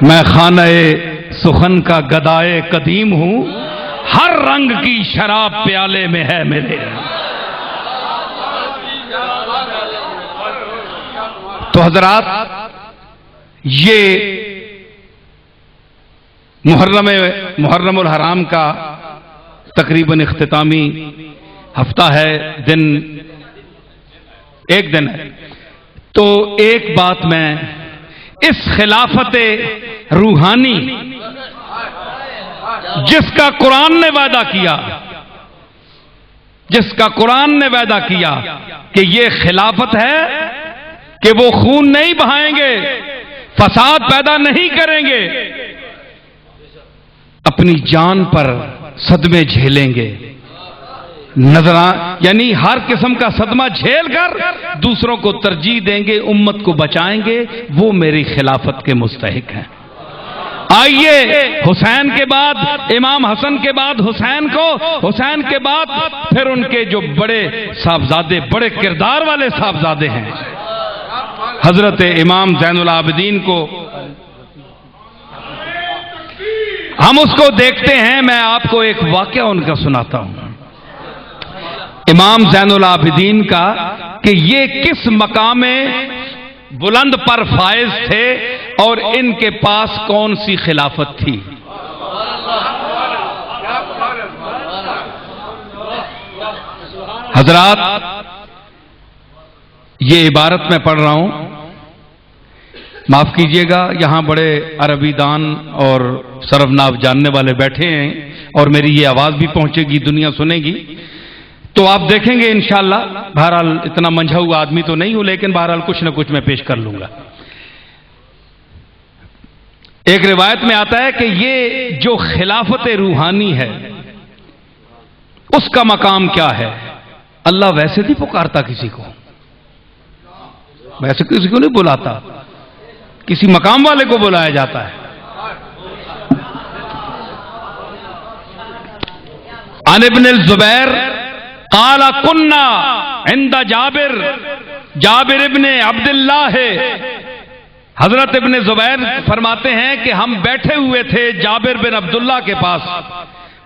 S1: میں خانہ سخن کا گدائے قدیم ہوں، ہر رنگ کی شراب پیالے میں ہے میرے۔ تو حضرات، یہ محرم الحرام کا تقریباً اختتامی ہفتہ ہے، ایک دن ہے۔ تو ایک بات میں اس خلافت روحانی جس کا قرآن نے وعدہ کیا، جس کا قرآن نے وعدہ کیا کہ یہ خلافت ہے کہ وہ خون نہیں بہائیں گے، فساد پیدا نہیں کریں گے، اپنی جان پر صدمے جھیلیں گے، یعنی ہر قسم کا صدمہ جھیل کر دوسروں کو ترجیح دیں گے، امت کو بچائیں گے، وہ میری خلافت کے مستحق ہیں۔ آئیے حسین کے بعد امام حسن کے بعد حسین کو، حسین کے بعد پھر ان کے جو بڑے صاحبزادے، بڑے کردار والے صاحبزادے ہیں، حضرت امام زین العابدین کو ہم اس کو دیکھتے ہیں۔ میں آپ کو ایک واقعہ ان کا سناتا ہوں، امام زین العابدین کا، کہ یہ کس مقام بلند پر فائز تھے اور ان کے پاس کون سی خلافت تھی۔ حضرات، یہ عبارت میں پڑھ رہا ہوں، معاف کیجئے گا، یہاں بڑے عربی دان اور سرفناف جاننے والے بیٹھے ہیں اور میری یہ آواز بھی پہنچے گی، دنیا سنے گی، تو آپ دیکھیں گے انشاءاللہ۔ بہرحال اتنا منجھا ہوا آدمی تو نہیں ہوں، لیکن بہرحال کچھ نہ کچھ میں پیش کر لوں گا۔ ایک روایت میں آتا ہے کہ یہ جو خلافت روحانی ہے اس کا مقام کیا ہے؟ اللہ ویسے نہیں پکارتا کسی کو، ویسے کسی کو نہیں بلاتا، کسی مقام والے کو بلایا جاتا ہے۔ عن ابن الزبیر قال كنا عند جابر ابن عبداللہ، حضرت ابن زبیر فرماتے ہیں کہ ہم بیٹھے ہوئے تھے جابر بن عبداللہ کے پاس،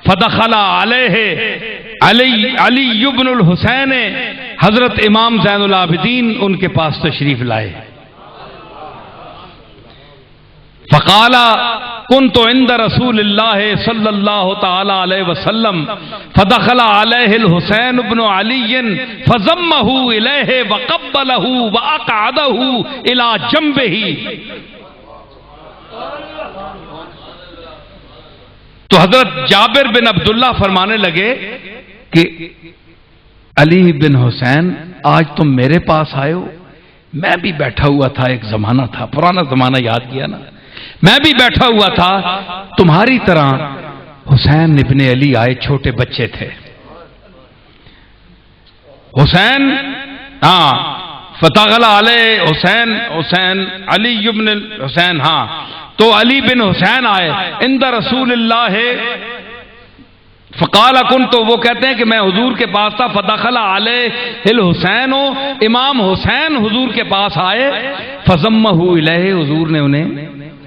S1: فدخل علیہ علی ابن الحسین، حضرت امام زین العابدین ان کے پاس تشریف لائے۔ فقال كنت عند رسول اللہ صلی اللہ تعالی علیہ وسلم فدخل علیہ الحسین بن علی فضمہ الیہ وقبلہ واقعدہ الی جنبہ۔ تو حضرت جابر بن عبداللہ فرمانے لگے کہ علی بن حسین آج تم میرے پاس آئے ہو، میں بھی بیٹھا ہوا تھا، ایک زمانہ تھا، پرانا زمانہ یاد کیا نا، میں بھی بیٹھا ہوا تھا تمہاری طرح، حسین ابن علی آئے، چھوٹے بچے تھے حسین، ہاں فتغل علیہ حسین علی ابن حسین، ہاں تو علی بن حسین آئے عند رسول اللہ، فقال كنت، تو وہ کہتے ہیں کہ میں حضور کے پاس تھا، فدخل علیہ الحسین، امام حسین حضور کے پاس آئے، فضمہ الیہ، حضور نے انہیں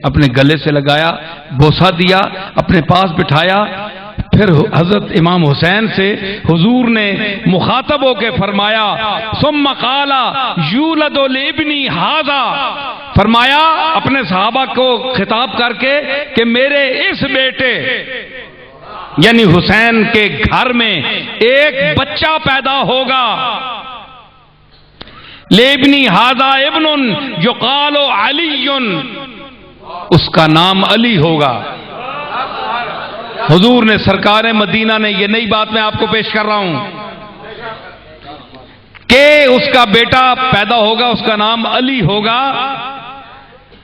S1: اپنے گلے سے لگایا، بوسہ دیا، اپنے پاس بٹھایا۔ پھر حضرت امام حسین سے حضور نے مخاطب ہو کے فرمایا، ثم قال یولد لابنی ھذا، فرمایا اپنے صحابہ کو خطاب کر کے کہ میرے اس بیٹے یعنی حسین کے گھر میں ایک بچہ پیدا ہوگا، لابنی ھذا ابن یقال علی، اس کا نام علی ہوگا۔ حضور نے، سرکار مدینہ نے، یہ نئی بات میں آپ کو پیش کر رہا ہوں کہ اس کا بیٹا پیدا ہوگا، اس کا نام علی ہوگا۔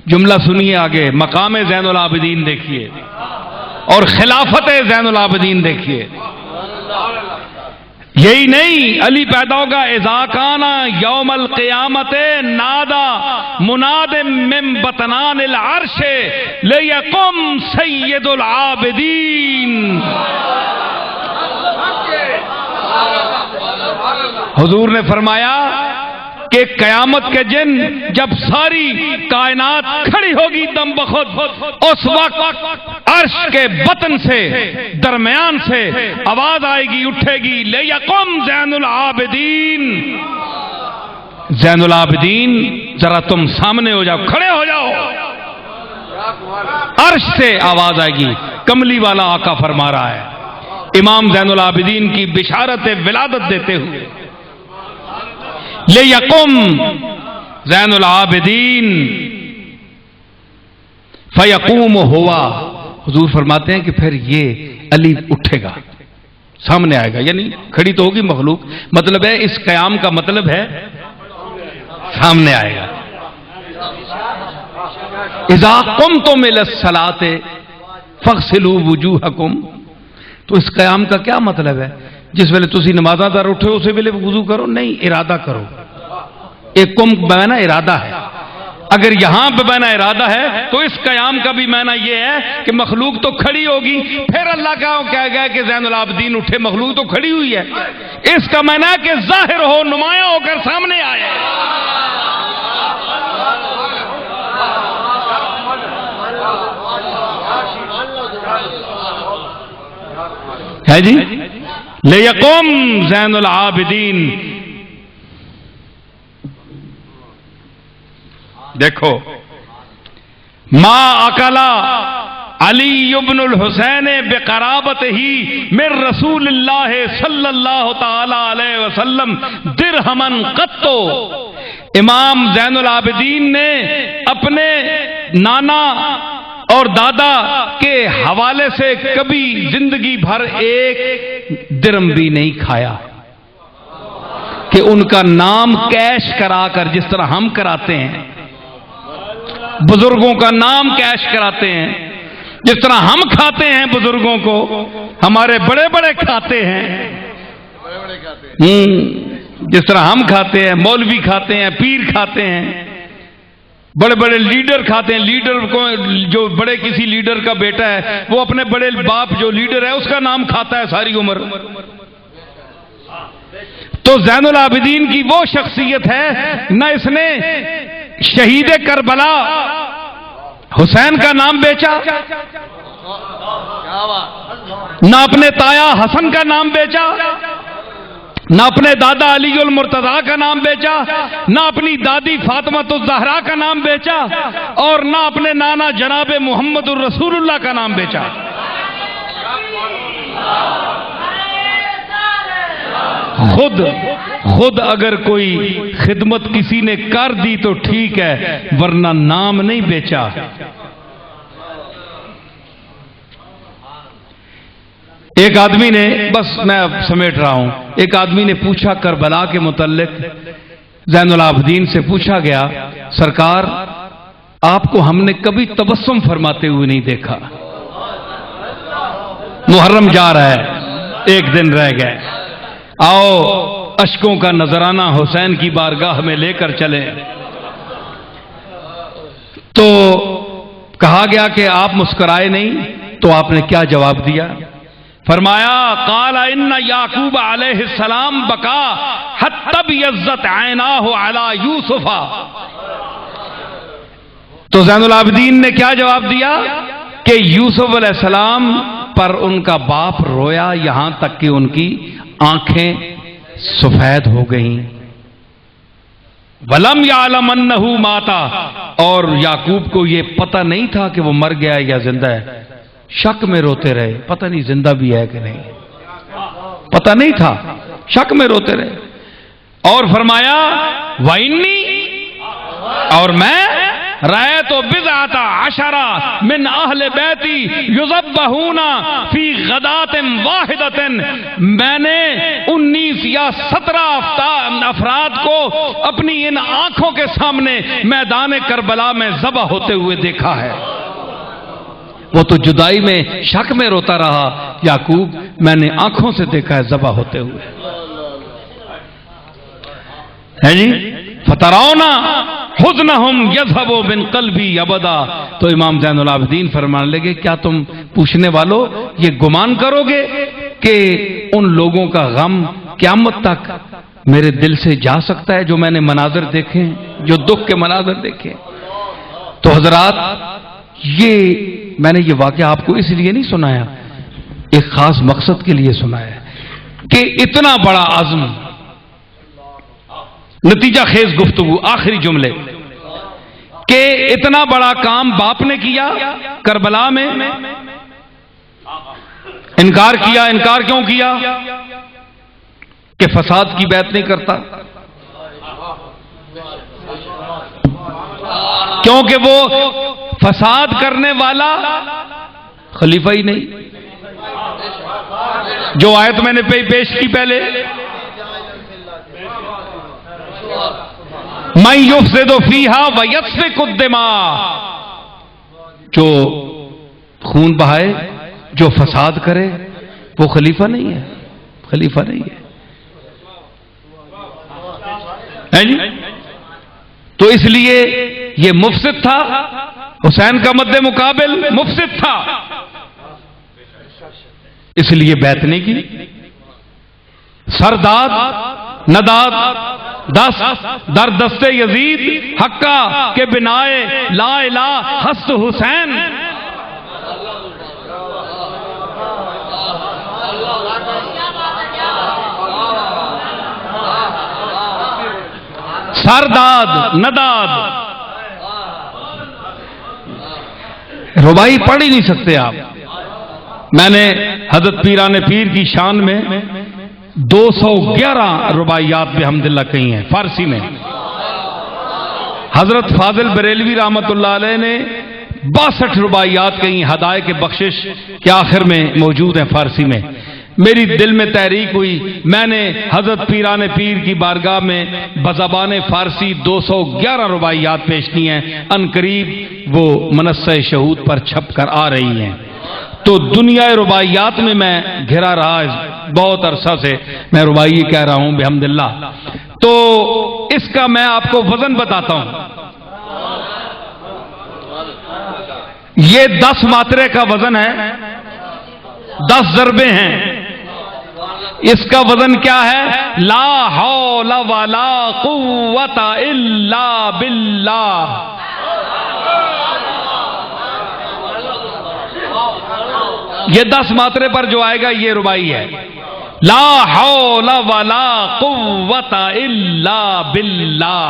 S1: جملہ سنیے آگے، مقام زین العابدین دیکھیے اور خلافت زین العابدین دیکھیے۔ یہی نہیں، علی پیدا ہوگا، اذا کان یوم القیامت نادا مناد من بطنان العرش لیقم سید العابدین۔ حضور نے فرمایا کہ قیامت کے دن جب ساری کائنات کھڑی ہوگی دم بخود، اس وقت عرش کے بطن سے، درمیان سے آواز آئے گی، اٹھے گی، لیقم زین العابدین، زین العابدین ذرا تم سامنے ہو جاؤ، کھڑے ہو جاؤ۔ عرش سے آواز آئے گی، کملی والا آقا فرما رہا ہے، امام زین العابدین کی بشارت ولادت دیتے ہوئے، لیقم زین العابدین فیقوم ہوا، حضور فرماتے ہیں کہ پھر یہ علی اٹھے گا، سامنے آئے گا، یعنی کھڑی تو ہوگی مخلوق، مطلب ہے اس قیام کا مطلب ہے سامنے آئے گا۔ اذا قمتم الی الصلاۃ فاغسلوا وجوہکم، تو اس قیام کا کیا مطلب ہے؟ جس ویلے تسی نمازاں دار اٹھے اسی ویلے وضو کرو؟ نہیں، ارادہ کرو۔ ایک قم بمعنی ارادہ ہے، اگر یہاں بمعنی ارادہ ہے تو اس قیام کا بھی معنی یہ ہے کہ مخلوق تو کھڑی ہوگی، پھر اللہ کا کہہ گیا کہ زین العابدین اٹھے، مخلوق تو کھڑی ہوئی ہے، اس کا معنی ہے کہ ظاہر ہو، نمایاں ہو کر سامنے آئے۔ ہے جی، لیقم زین العابدین۔ دیکھو، ما اکلا علی ابن الحسین بقرابت ہی من رسول اللہ صلی اللہ تعالی علیہ وسلم درہمن قطو. امام زین العابدین نے اپنے نانا اور دادا کے حوالے سے کبھی زندگی بھر ایک درم بھی نہیں کھایا کہ ان کا نام کیش کرا کر، جس طرح ہم کراتے ہیں، بزرگوں کا نام کیش کراتے ہیں، جس طرح ہم کھاتے ہیں بزرگوں کو، ہمارے بڑے بڑے کھاتے ہیں، جس طرح ہم کھاتے ہیں، مولوی کھاتے ہیں، پیر کھاتے ہیں، بڑے بڑے لیڈر کھاتے ہیں. لیڈر کو، جو بڑے کسی لیڈر کا بیٹا ہے، وہ اپنے بڑے باپ جو لیڈر ہے اس کا نام کھاتا ہے ساری عمر. تو زین العابدین کی وہ شخصیت ہے، نہ اس نے شہید کربلا حسین کا نام بیچا، نہ اپنے تایا حسن کا نام بیچا، نہ اپنے دادا علی المرتضیٰ کا نام بیچا، نہ اپنی دادی فاطمۃ الزہرا کا نام بیچا، اور نہ اپنے نانا جناب محمد الرسول اللہ کا نام بیچا. خود اگر کوئی خدمت کسی نے کر دی تو ٹھیک ہے، ورنہ نام نہیں بیچا. ایک آدمی نے، بس میں اب سمیٹ رہا ہوں، ایک آدمی نے پوچھا کربلا کے متعلق، زین العابدین سے پوچھا گیا، سرکار آپ کو ہم نے کبھی تبسم فرماتے ہوئے نہیں دیکھا. محرم جا رہا ہے، ایک دن رہ گئے، آؤ اشکوں کا نذرانہ حسین کی بارگاہ میں لے کر چلے. تو کہا گیا کہ آپ مسکرائے نہیں، تو آپ نے کیا جواب دیا؟ فرمایا قال ان یعقوب علیہ السلام بکا حتی بیضت عیناہ علی یوسف. تو زین العابدین نے کیا جواب دیا کہ یوسف علیہ السلام پر ان کا باپ رویا یہاں تک کہ ان کی آنکھیں سفید ہو گئیں. وَلَمْ يَعْلَمْ أَنَّهُ مَاتَ، اور یعقوب کو یہ پتہ نہیں تھا کہ وہ مر گیا یا زندہ ہے. شک میں روتے رہے، پتہ نہیں زندہ بھی ہے کہ نہیں، پتہ نہیں تھا، شک میں روتے رہے. اور فرمایا وَإِنِّي، اور میں رأيت بضعة عشر من اہل بیتی یذبحون فی غداۃ واحدۃ، میں نے 19 یا 17 افراد کو اپنی ان آنکھوں کے سامنے میدان کربلا میں ذبح ہوتے ہوئے دیکھا ہے. وہ تو جدائی میں شک میں روتا رہا، یعقوب میں نے آنکھوں سے دیکھا ہے ذبح ہوتے ہوئے. ہے جی فترونا حزنہم یذہب من قلبی ابدا. تو امام زین العابدین فرمانے لگے کیا تم پوچھنے والوں یہ گمان کرو گے کہ ان لوگوں کا غم قیامت تک میرے دل سے جا سکتا ہے جو میں نے مناظر دیکھے، جو دکھ کے مناظر دیکھے؟ تو حضرات یہ میں نے یہ واقعہ آپ کو اس لیے نہیں سنایا، ایک خاص مقصد کے لیے سنایا کہ اتنا بڑا عزم، نتیجہ خیز گفتگو، آخری جملے، کہ اتنا بڑا کام باپ نے کیا کربلا میں، انکار کیا. انکار کیوں کیا؟ کہ فساد کی بیعت نہیں کرتا، کیونکہ وہ فساد کرنے والا خلیفہ ہی نہیں. جو آیت میں نے پیش کی پہلے، مَن یفسد فیہا ویسفک الدماء، جو خون بہائے، جو فساد کرے، وہ خلیفہ نہیں ہے، خلیفہ نہیں ہے. تو اس لیے یہ مفسد تھا، حسین کا مد مقابل مفسد تھا، اس لیے بیعت نہیں کی. سرداد نداد دست در دست یزید حقا کے بنائے لا الہ ہست حسین. سرداد نداد ربائی پڑھ ہی نہیں سکتے آپ. میں نے حضرت پیران پیر کی شان میں 211 رباعیات بحمداللہ کہی ہیں فارسی میں. حضرت فاضل بریلوی رحمت اللہ علیہ نے 62 رباعیات کہی ہدایت بخشش کے آخر میں موجود ہیں فارسی میں. میری دل میں تحریک ہوئی, میں نے حضرت پیران پیر کی بارگاہ میں بزبان فارسی 211 رباعیات پیش کی ہیں. ان قریب وہ منصہ شہود پر چھپ کر آ رہی ہیں. تو دنیا رباعیات میں گھرا رہا بہت عرصہ سے, میں رباعی کہہ رہا ہوں بحمداللہ. تو اس کا میں آپ کو وزن بتاتا ہوں. یہ 10 ماترے کا وزن ہے, 10 ضربے ہیں. اس کا وزن کیا ہے؟ لا حول ولا قوت الا باللہ. یہ 10 ماترے پر جو آئے گا یہ رباعی ہے. لا حول ولا قوت الا باللہ.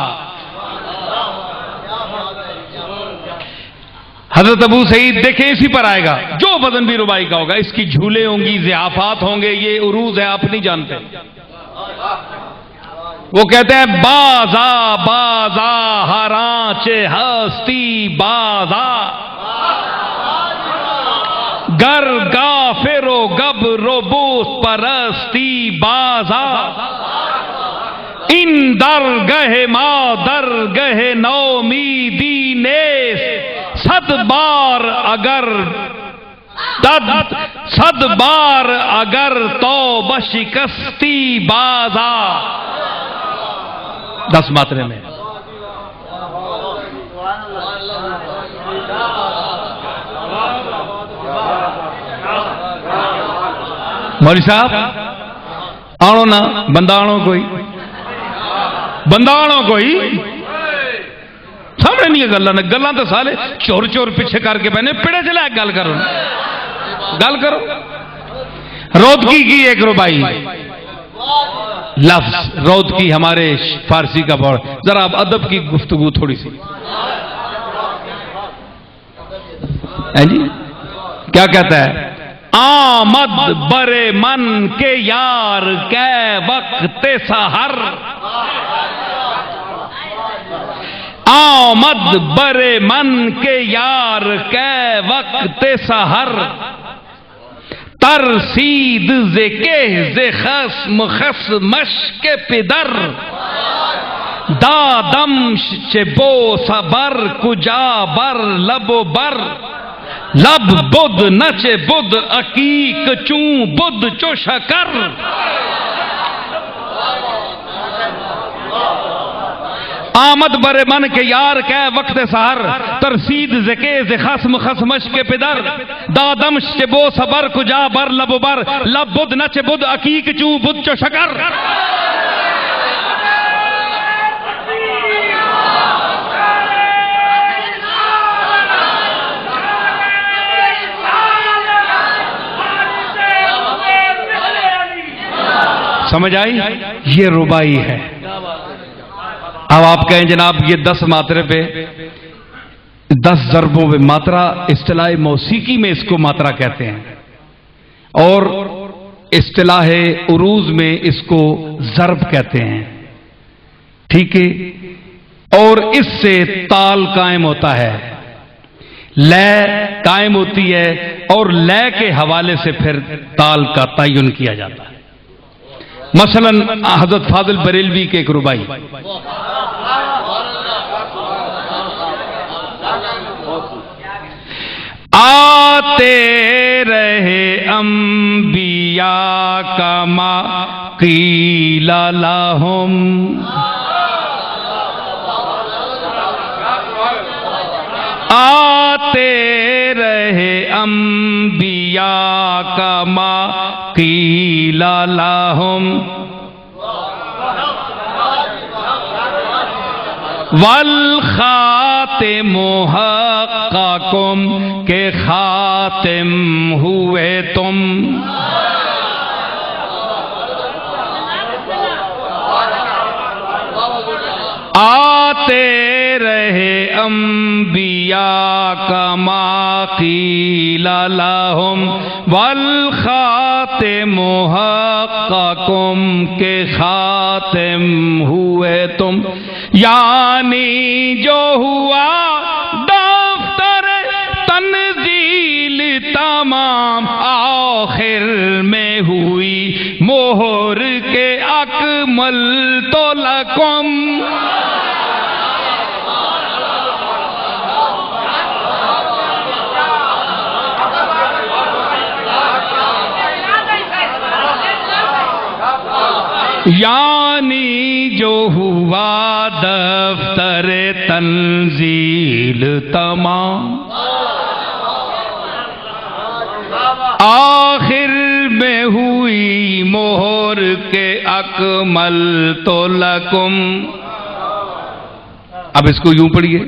S1: حضرت ابو سعید دیکھیں اسی پر آئے گا, جو وزن بھی رباعی کا ہوگا. اس کی جھولے ہوں گی, ضیافات ہوں گے, یہ عروض ہے آپ نہیں جانتے. وہ کہتے ہیں بازا بازا ہرانچ ہستی بازا, گر غافر و گبر و بوس پرستی بازا, ان درگہ ما درگہ نومیدی نیست, 100 بار اگر توبہ شکستی بازا. 10 ماترے میں. مولوی صاحب آنو نا, بندہ آنو کوئی, بندہ آنو کوئی. سامنے نہیں ہے گلاں نے, گلاں تو سالے چور چور پیچھے کر کے پہنے پڑے چلا ایک گل کرو, گل کرو. رودکی کی ایک رباعی لفظ رودکی ہمارے فارسی کا بڑھ, ذرا آپ ادب کی گفتگو تھوڑی سی. جی کیا کہتا ہے؟ آمد برے من کے یار کے وقت سحر, آمد برے من کے یار کے وقت سحر, ترسید ز خصم خصمش کے پدر, دادم چه بو صبر کجا بر لب و بر, لب بدھ نچے بدھ عقیق چون بدھ چو شکر. آمد برے من کے یار کہ وقت سحر, ترسید زکے ز خصم خصمش کے پدر, دادم چے بو صبر کجا بر لب و بر, لب بدھ نچے بدھ عقیق چون بدھ چو شکر. سمجھ آئی؟ یہ رباعی ہے. اب آپ کہیں جناب یہ 10 ماترے پہ 10 ضربوں پہ ماترا, اصطلاح موسیقی میں اس کو ماترا کہتے ہیں, اور اصطلاح عروض میں اس کو ضرب کہتے ہیں. ٹھیک ہے, اور اس سے تال قائم ہوتا ہے, لے قائم ہوتی ہے, اور لے کے حوالے سے پھر تال کا تعین کیا جاتا ہے. مثلا حضرت فاضل بریلوی کے ایک رباعی, آتے رہے انبیاء کما قیل لہم, آتے رہے انبیاء کما قیل لہم, والخاتم حقکم کہ خاتم ہوئے تم, آتے رہے رہے انبیاء کما قیل لہم والخاتم حقکم کے خاتم ہوئے تم، یعنی جو ہوا دفتر تنزیل تمام آخر میں ہوئی مہر کے اکملت لکم۔ یعنی جو ہوا دفتر تنزیل تمام آخر میں ہوئی مہر کے اکملت لکم۔ اب اس کو یوں پڑھیے،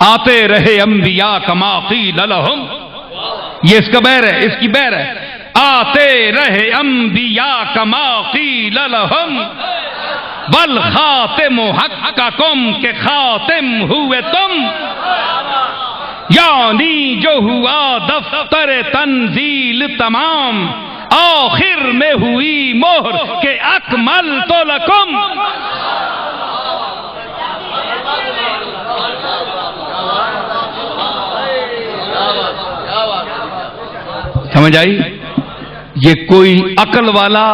S1: آتے رہے انبیاء کما قیل لہم، یہ اس کا بیر ہے، اس کی بیر ہے، آتے رہے انبیاء کما قیل لہم والخاتم حقکم کہ خاتم ہوئے تم، یعنی جو ہوا دفتر تنزیل تمام آخر میں ہوئی مہر کہ اکملت لکم۔ سمجھ آئی؟ یہ کوئی عقل والا،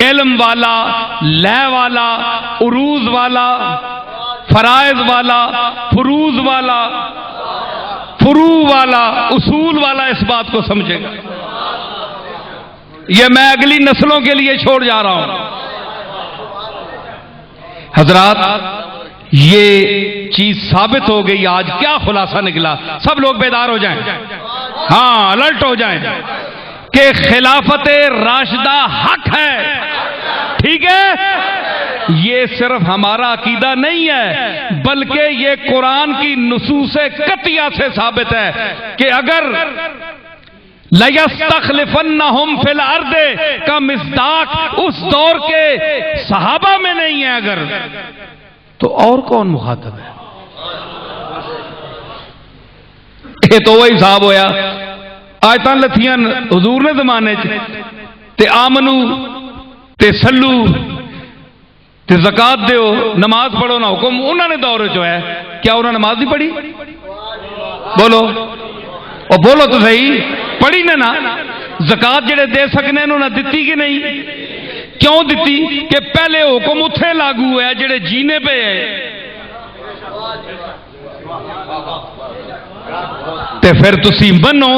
S1: علم والا، لے والا، عروض والا، فرائض والا، فروض والا، فروع والا، اصول والا اس بات کو سمجھے گا۔ یہ میں اگلی نسلوں کے لیے چھوڑ جا رہا ہوں۔ حضرات، یہ چیز ثابت ہو گئی۔ آج کیا خلاصہ نکلا؟ سب لوگ بیدار ہو جائیں، ہاں الرٹ ہو جائیں کہ خلافت راشدہ حق ہے، ٹھیک ہے؟ یہ صرف ہمارا عقیدہ نہیں ہے، بلکہ یہ قرآن کی نصوص قطعیہ سے ثابت ہے کہ اگر لَيَسْتَخْلِفَنَّهُمْ فِي الْأَرْضِ کا مصداق اس دور کے صحابہ میں نہیں ہے اگر، تو اور کون مخاطب ہے؟ یہ تو وہی صاحب ہویا آیتاں لتھیاں حضور نے زمانے تے آمنو تے سلو تے زکات دیو نماز پڑھو نہ حکم انہوں نے دور جو ہے، کیا انہوں نے نماز نہیں پڑھی؟ بولو اور بولو تو صحیح، پڑھی نے نا؟ زکات جڑے دے سکنے انہوں نے دتی کہ نہیں؟ کیوں دتی؟ کہ پہلے حکم اتھے لاگو ہے جڑے جینے پہ ہے، تے پھر تسی منو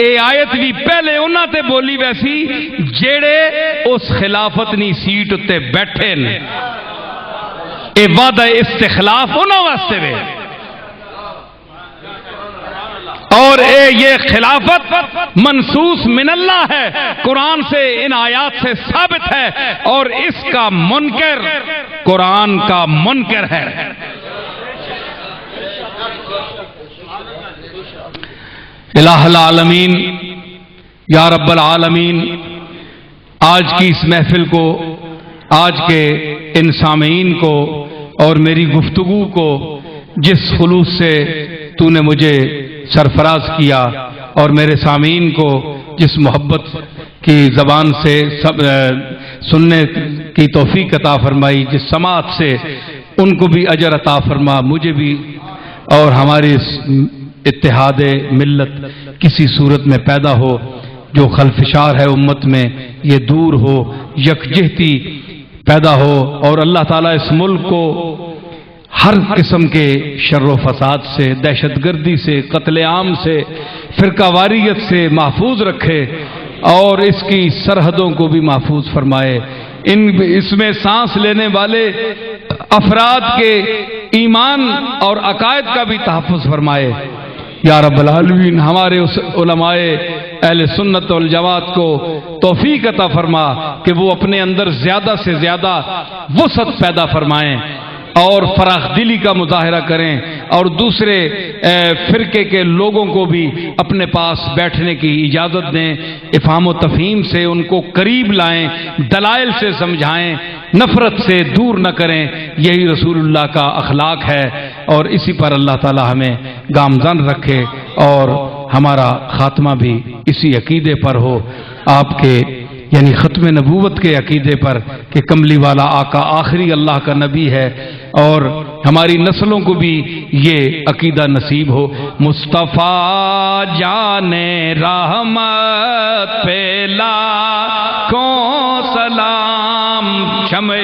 S1: اے آیت بھی پہلے انہاں تے بولی ویسی جڑے اس خلافت نی سیٹ تے بیٹھے نے، اے وعدہ استخلاف انہاں واسطے وے، اور یہ خلافت منصوص من اللہ ہے، قرآن سے ان آیات سے ثابت ہے، اور اس کا منکر قرآن کا منکر ہے۔ الہ العالمین، یا رب العالمین، آج کی اس محفل کو، آج کے ان سامعین کو اور میری گفتگو کو جس خلوص سے تو نے مجھے سرفراز کیا، اور میرے سامعین کو جس محبت کی زبان سے سننے کی توفیق عطا فرمائی، جس سماعت سے ان کو بھی اجر عطا فرما، مجھے بھی، اور ہماری اتحاد ملت کسی صورت میں پیدا ہو، جو خلفشار ہے امت میں یہ دور ہو، یکجہتی پیدا ہو، اور اللہ تعالیٰ اس ملک کو ہر قسم کے شر و فساد سے، دہشت گردی سے، قتل عام سے، فرقہ واریت سے محفوظ رکھے، اور اس کی سرحدوں کو بھی محفوظ فرمائے، اس میں سانس لینے والے افراد کے ایمان اور عقائد کا بھی تحفظ فرمائے۔ یا رب العالمین، ہمارے اس علماء اہل سنت والجماعت کو توفیق عطا فرما کہ وہ اپنے اندر زیادہ سے زیادہ وسعت پیدا فرمائیں اور فراخ دلی کا مظاہرہ کریں، اور دوسرے فرقے کے لوگوں کو بھی اپنے پاس بیٹھنے کی اجازت دیں، افہام و تفہیم سے ان کو قریب لائیں، دلائل سے سمجھائیں، نفرت سے دور نہ کریں، یہی رسول اللہ کا اخلاق ہے، اور اسی پر اللہ تعالی ہمیں گامزن رکھے اور ہمارا خاتمہ بھی اسی عقیدے پر ہو، آپ کے یعنی ختم نبوت کے عقیدے پر کہ کملی والا آقا آخری اللہ کا نبی ہے، اور ہماری نسلوں کو بھی یہ عقیدہ نصیب ہو۔ مصطفیٰ جان رحمت پہ لاکھوں سلام، شمع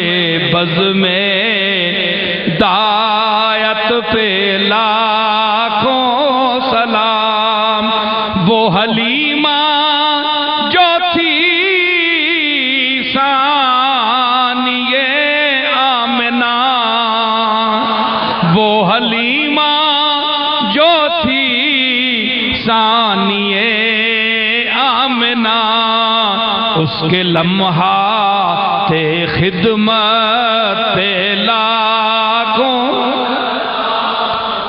S1: بز میں دایت پہ لاکھوں سلام، وہ حلیمہ جو تھی ثانیہ آمنہ، وہ حلیمہ جو تھی ثانیہ آمنہ، اس کے لمحات خدمت پہ لاکھوں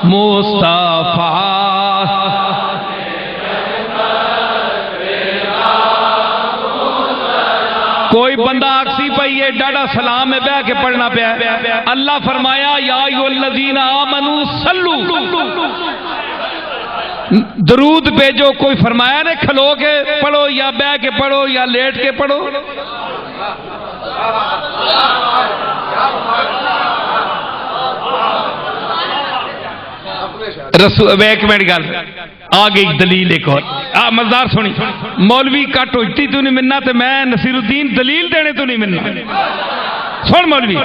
S1: مصطفیٰ۔ کوئی بندہ اکسی پئی ہے ڈاڑا سلام میں بہ کے پڑھنا پیا، اللہ فرمایا یا ایھا الذین آمنوا صلو، درود بھیجو، کوئی فرمایا نے کھلو کے پڑھو یا بہ کے پڑھو یا لیٹ کے پڑھو؟ ایک منٹ گل آ گئی دلیل ایک اور مزدار سنی، مولوی کٹ ہوتی تو نہیں مننا تے میں نصیر الدین دلیل دینے تو نہیں مننا۔ سن مولوی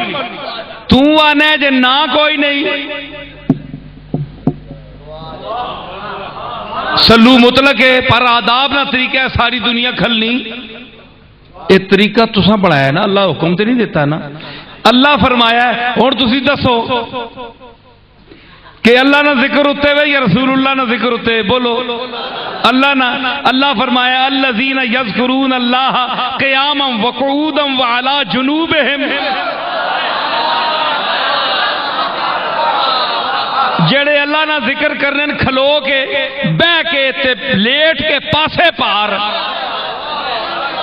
S1: تو آنے جے نہ کوئی نہیں، سلو مطلق ہے پر آداب نہ طریقہ ہے ساری دنیا کھلنی، یہ طریقہ تساں بڑھایا ہے نا، اللہ حکم تے نہیں دیتا نا، اللہ فرمایا ہے۔ اور تسی دسو کہ اللہ نہ ذکر ہوتے ہوئے یا رسول اللہ نہ ذکر ہوتے ہوئے؟ بولو اللہ نہ، اللہ فرمایا الذین یذکرون اللہ قیاما وقعودا وعلی جنوبہم، جڑے اللہ نہ ذکر کرنے کھلو کے بہ کے تے لیٹ کے پاسے پار،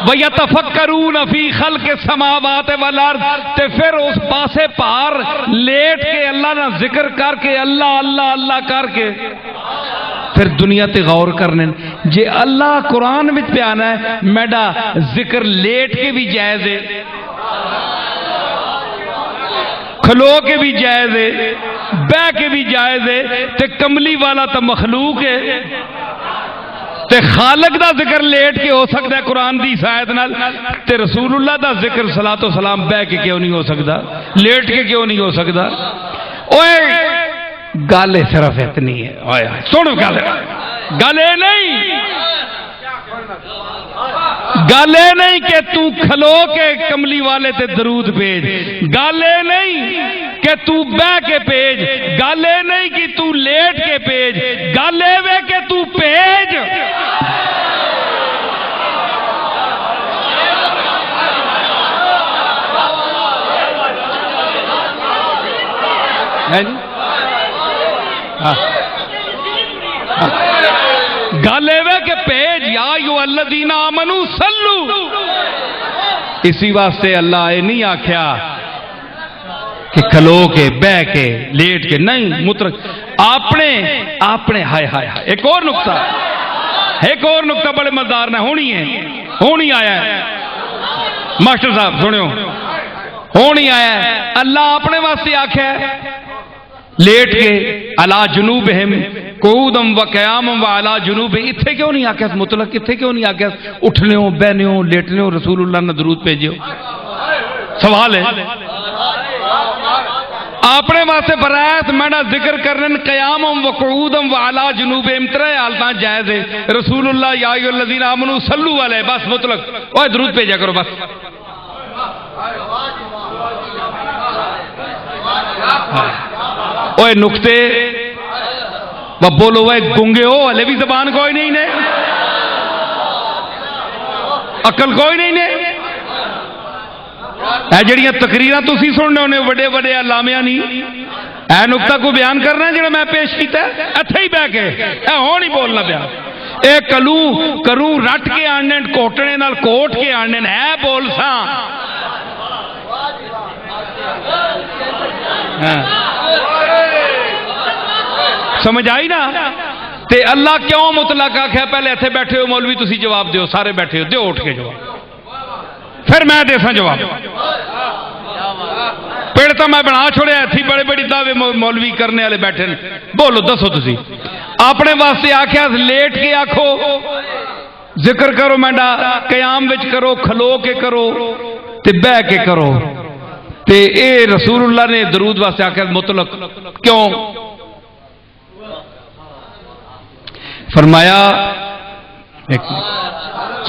S1: وَيَتَفَكَّرُونَ فِي خَلْقِ السَّمَاوَاتِ وَالْأَرْضِ، تے پھر اس پاسے پار لیٹ کے اللہ نہ ذکر کر کے اللہ اللہ اللہ کر کے پھر دنیا تے غور کرنے جے اللہ قرآن میں پیانا ہے میڈا ذکر لیٹ کے بھی جائز ہے، کھلو کے بھی جائز ہے، بہ کے بھی جائز ہے، تے کملی والا تا مخلوق ہے، تے خالق دا ذکر لیٹ کے ہو سکتا ہے قرآن دی آیت نال، تے رسول اللہ دا ذکر صلاۃ و سلام بہ کے کیوں نہیں ہو سکتا، لیٹ کے کیوں نہیں ہو سکتا؟ اوے گالے صرف اتنی ہے، اوے سن گالے نہیں، گالے نہیں کہ تو کھلو کے کملی والے تے درود بھیج، گالے نہیں کہ تو بہ کے بھیج، گالے نہیں کہ تو لیٹ کے بھیج، گالے وے کہ تو بھیج۔ گالے وے کہ پیج یا ایھا الذین آمنوا صلو، اسی واسطے اللہ یہ نہیں آکھیا کہ کھلو کے بہ کے لیٹ کے، نہیں مطلق اپنے ہائے ہائے ہائے۔ ایک اور نقطہ بڑے مزدار نے ہونی آیا ہے، ماسٹر صاحب سنو، ہونی آیا ہے، اللہ اپنے واسطے آکھیا ہے لیٹ کے علی جنوبہم قعودا وقیاما وعلی جنوبہم، اتھے کیوں نہیں آکھیا مطلق؟ اتھے کیوں نہیں آکھیا اٹھنے بہنے لیٹنے رسول اللہ نے درود بھیجو؟ سوال ہے اپنے واسطے برایت میڈا ذکر کرنے قیاما وقعودا وعلی جنوبہم، ترے حالتاں جائز ہے، رسول اللہ یا ایھا الذین آمنوا صلو علیہ بس مطلق، اوے درود بھیجا کرو بس۔ اوے نکتے وہ بولو وہ گنگے ہو، ہلے بھی زبان کوئی نہیں نے، عقل کوئی نہیں نے، اے جڑیاں تقریراں تسی سننے ہونے بڑے بڑے علامیاں نہیں، اے نکتہ کو بیان کرنا جڑا میں پیش کیتا ہے اتھے ہی بہ کے اے ہو نہیں بولنا پیا، اے کروں رٹ کے آنن کوٹنے نال کوٹ کے آنن ہے بول ساں، سمجھ آئی نا؟ تے اللہ کیوں مطلق آکھیا؟ پہلے ایتھے بیٹھے ہو مولوی تسی جواب دیو، سارے بیٹھے ہو، دیو اٹھ کے جواب، پھر میں دیساں جواب۔ پیڑ تو میں بنا چھوڑیا، ایتھی بڑے بڑی دعوے مولوی کرنے والے بیٹھے نے، بولو دسو تسی اپنے واسطے آکھیا لیٹ کے آکھو، ذکر کرو مینڈا، قیام وچ کرو، کھلو کے کرو تے بہ کے کرو، تے اے رسول اللہ نے درود واسطے آکھیا مطلق کیوں؟ فرمایا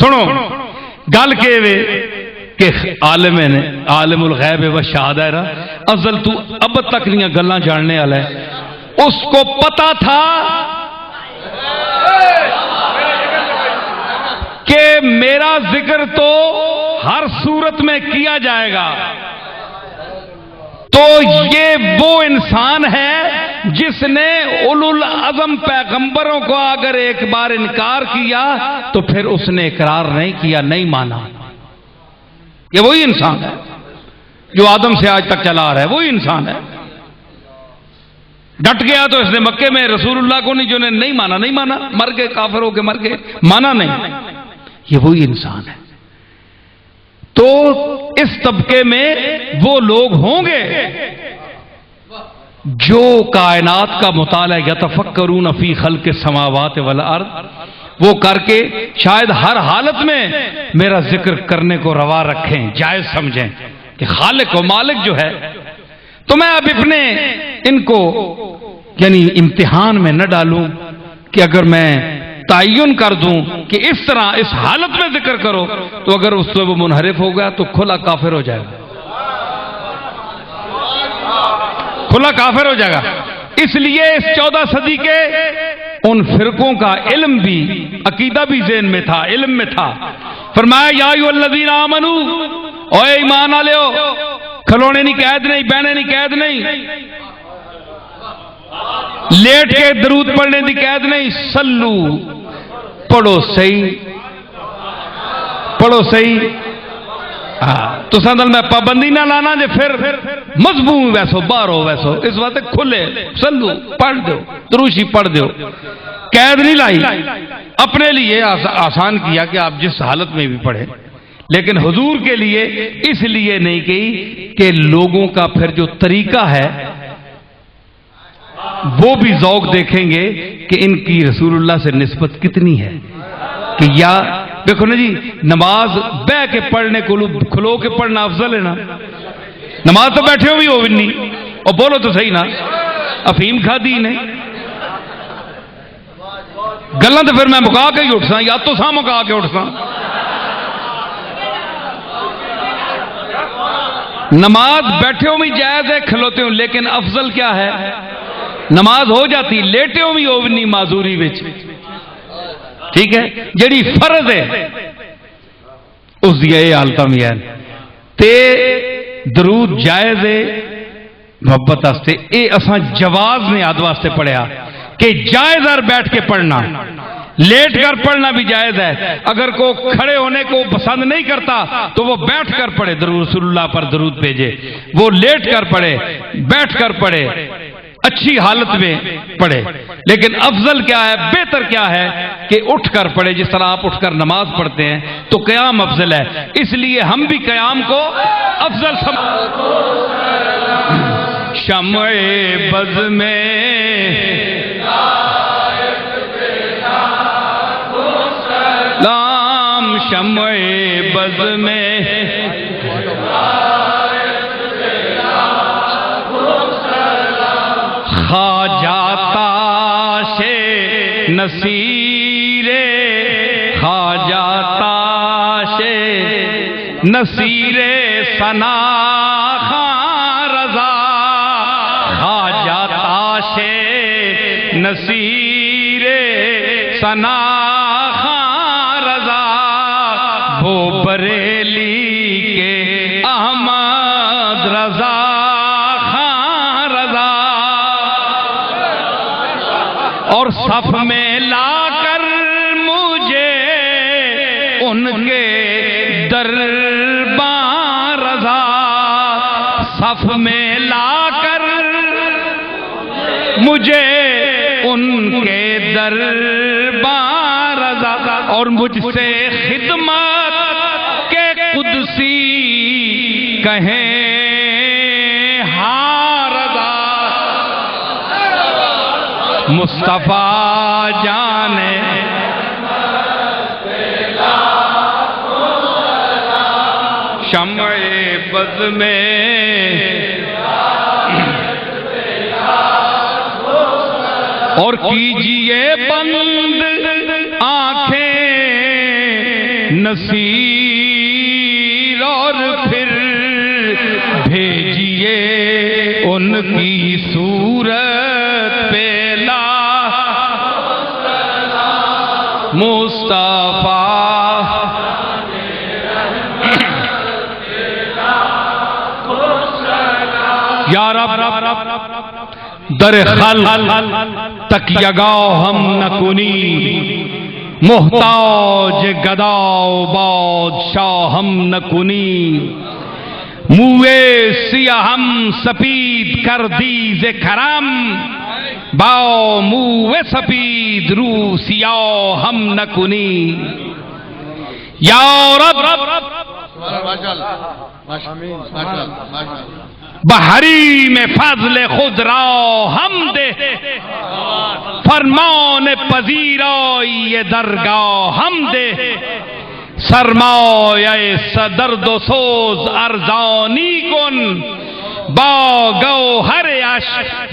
S1: سنو گل کہ عالم نے، عالم الغیب و شہادہ ہے نا، ازل تو اب تک نہیں گلاں جاننے والا ہے، اس کو پتا تھا کہ میرا ذکر تو ہر صورت میں کیا جائے گا، تو یہ وہ انسان ہے جس نے اولو العزم پیغمبروں کو اگر ایک بار انکار کیا تو پھر اس نے اقرار نہیں کیا، نہیں مانا۔ یہ وہی انسان ہے جو آدم سے آج تک چلا رہا ہے، وہی انسان ہے۔ ڈٹ گیا تو اس نے مکے میں رسول اللہ کو نہیں، جو نے نہیں مانا، نہیں مانا، مر گئے، کافر ہو کے مر گئے، مانا نہیں، یہ وہی انسان ہے۔ تو اس طبقے میں وہ لوگ ہوں گے جو کائنات کا مطالعہ یتفکرون فی خلق السماوات والارض وہ کر کے شاید ہر حالت میں میرا ذکر کرنے کو روا رکھیں، جائز سمجھیں کہ خالق و مالک جو ہے۔ تو میں اب اپنے ان کو یعنی امتحان میں نہ ڈالوں کہ اگر میں تعین کر دوں کہ اس طرح اس حالت میں ذکر کرو، تو اگر اس سے وہ منحرف ہو گیا تو کھلا کافر ہو جائے گا، کھلا کافر ہو جائے گا۔ اس لیے اس 14 صدی کے ان فرقوں کا علم بھی، عقیدہ بھی ذہن میں تھا، علم میں تھا۔ فرمایا یا ایھا الذین آمنو، اے ایمان والےو، کھلونے نہیں قید نہیں، بہنے نہیں قید نہیں، لیٹ کے درود پڑھنے دی قید نہیں، سلو پڑھو صحیح، پڑھو صحیح۔ تو سندل میں پابندی نہ لانا جے پھر مضمون ویسو باہر ہو ویسو، اس وقت کھلے سلو پڑھ دو، دروشی پڑھ دو، قید نہیں لائی، اپنے لیے آسان کیا کہ آپ جس حالت میں بھی پڑھیں، لیکن حضور کے لیے اس لیے نہیں کی کہ لوگوں کا پھر جو طریقہ ہے وہ بھی ذوق دیکھیں گے کہ ان کی رسول اللہ سے نسبت کتنی ہے، کہ یا دیکھو نا جی، نماز بہ کے پڑھنے کو کھلو کے پڑھنا افضل ہے نا، نماز تو بیٹھے ہوئی ہو نہیں، اور بولو تو صحیح نا، افہیم کھا دی نے گلاں تو پھر میں مکا کے ہی اٹھ سا، یا تو سا مکا کے اٹھ سا۔ نماز بیٹھے ہوئی جائز ہے، کھلوتے ہوں، لیکن افضل کیا ہے؟ نماز ہو جاتی لیٹے ہوئی ہوونی معذوری وچ، ٹھیک ہے، جڑی فرض ہے اس دی یہ حالت بھی ہے، تے درود جائز ہے محبت واسطے، اے اساں جواز نے آد واسطے پڑھیا کہ جائز ہے بیٹھ کے پڑھنا، لیٹ کر پڑھنا بھی جائز ہے۔ اگر کو کھڑے ہونے کو پسند نہیں کرتا تو وہ بیٹھ کر پڑھے، درود رسول اللہ پر درود بھیجے، وہ لیٹ کر پڑھے، بیٹھ کر پڑھے، اچھی حالت میں پڑھے، لیکن افضل کیا ہے، بہتر کیا ہے کہ اٹھ کر پڑھے، جس طرح آپ اٹھ کر نماز پڑھتے ہیں تو قیام افضل ہے، اس لیے ہم بھی قیام کو افضل شمع بز میں لام، شمع بز میں خواجہ تاش نصیر، خواجہ تاش نصیر ثنا خان رضا، خواجہ تاش نصیر ثنا خان رضا، وہ بریلی کے احمد رضا اور صف میں لا کر مجھے ان کے درباں رضا، صف میں لا کر مجھے ان کے دربار رضا اور مجھ سے خدمت کے قدسی کہیں ہاں رضا مصطفیٰ جانے شمع بز میں اور کیجئے بند آنکھیں نصیر اور پھر بھیجئے ان کی صورت پہ لا مصطفیٰ یا رب در خلق تک یگاو ہم نکنی محتاج گداو بادشاہ ہم نکنی موے سیاہ ہم سپید کر دیز کرم باو موے سپید رو سیاہ ہم نکنی یا رب بحری میں فضل خود را ہم دے فرمان پذیرائی یہ درگاہ ہم دے سرمایہ صدرد و سوز ارزانی کن با گوہر اش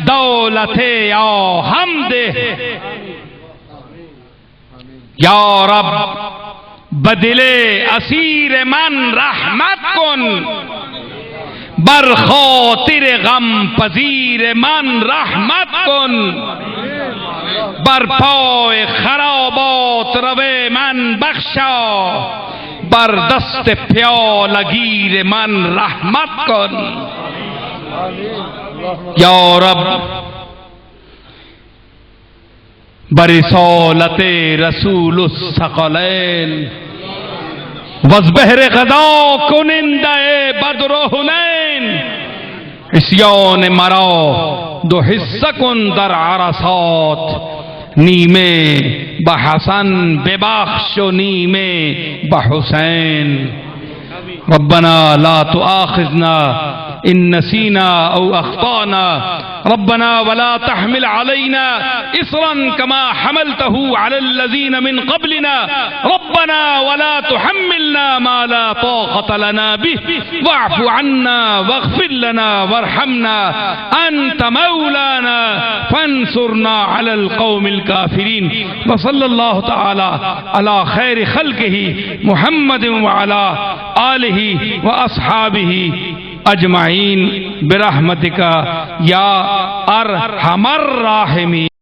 S1: دولت یا ہم دے یا رب بدل اسیر من رحمت کن بر خاطر غم پذیر من رحمت کن بر پای خرابات روے من بخشا بر دست پیالگیر من رحمت کن یا رب برسالت رسول الثقلین وزبہر غدا کنندہ بدر و حنین عصیان مرا دو حصہ کن در عرصات نیمے بحسن ببخش و نیمے بحسین ربنا لا تؤاخذنا ان نسینا او اخطانا ربنا ولا تحمل علينا إصرا كما حملته على الذين من قبلنا ربنا ولا تحملنا ما لا طاقة لنا به واعف عنا واغفر لنا وارحمنا أنت مولانا فانصرنا على القوم الكافرين وصلى الله تعالى على خير خلقه محمد وعلى آله وأصحابه اجمعین برحمتک یا ارحم الراحمین.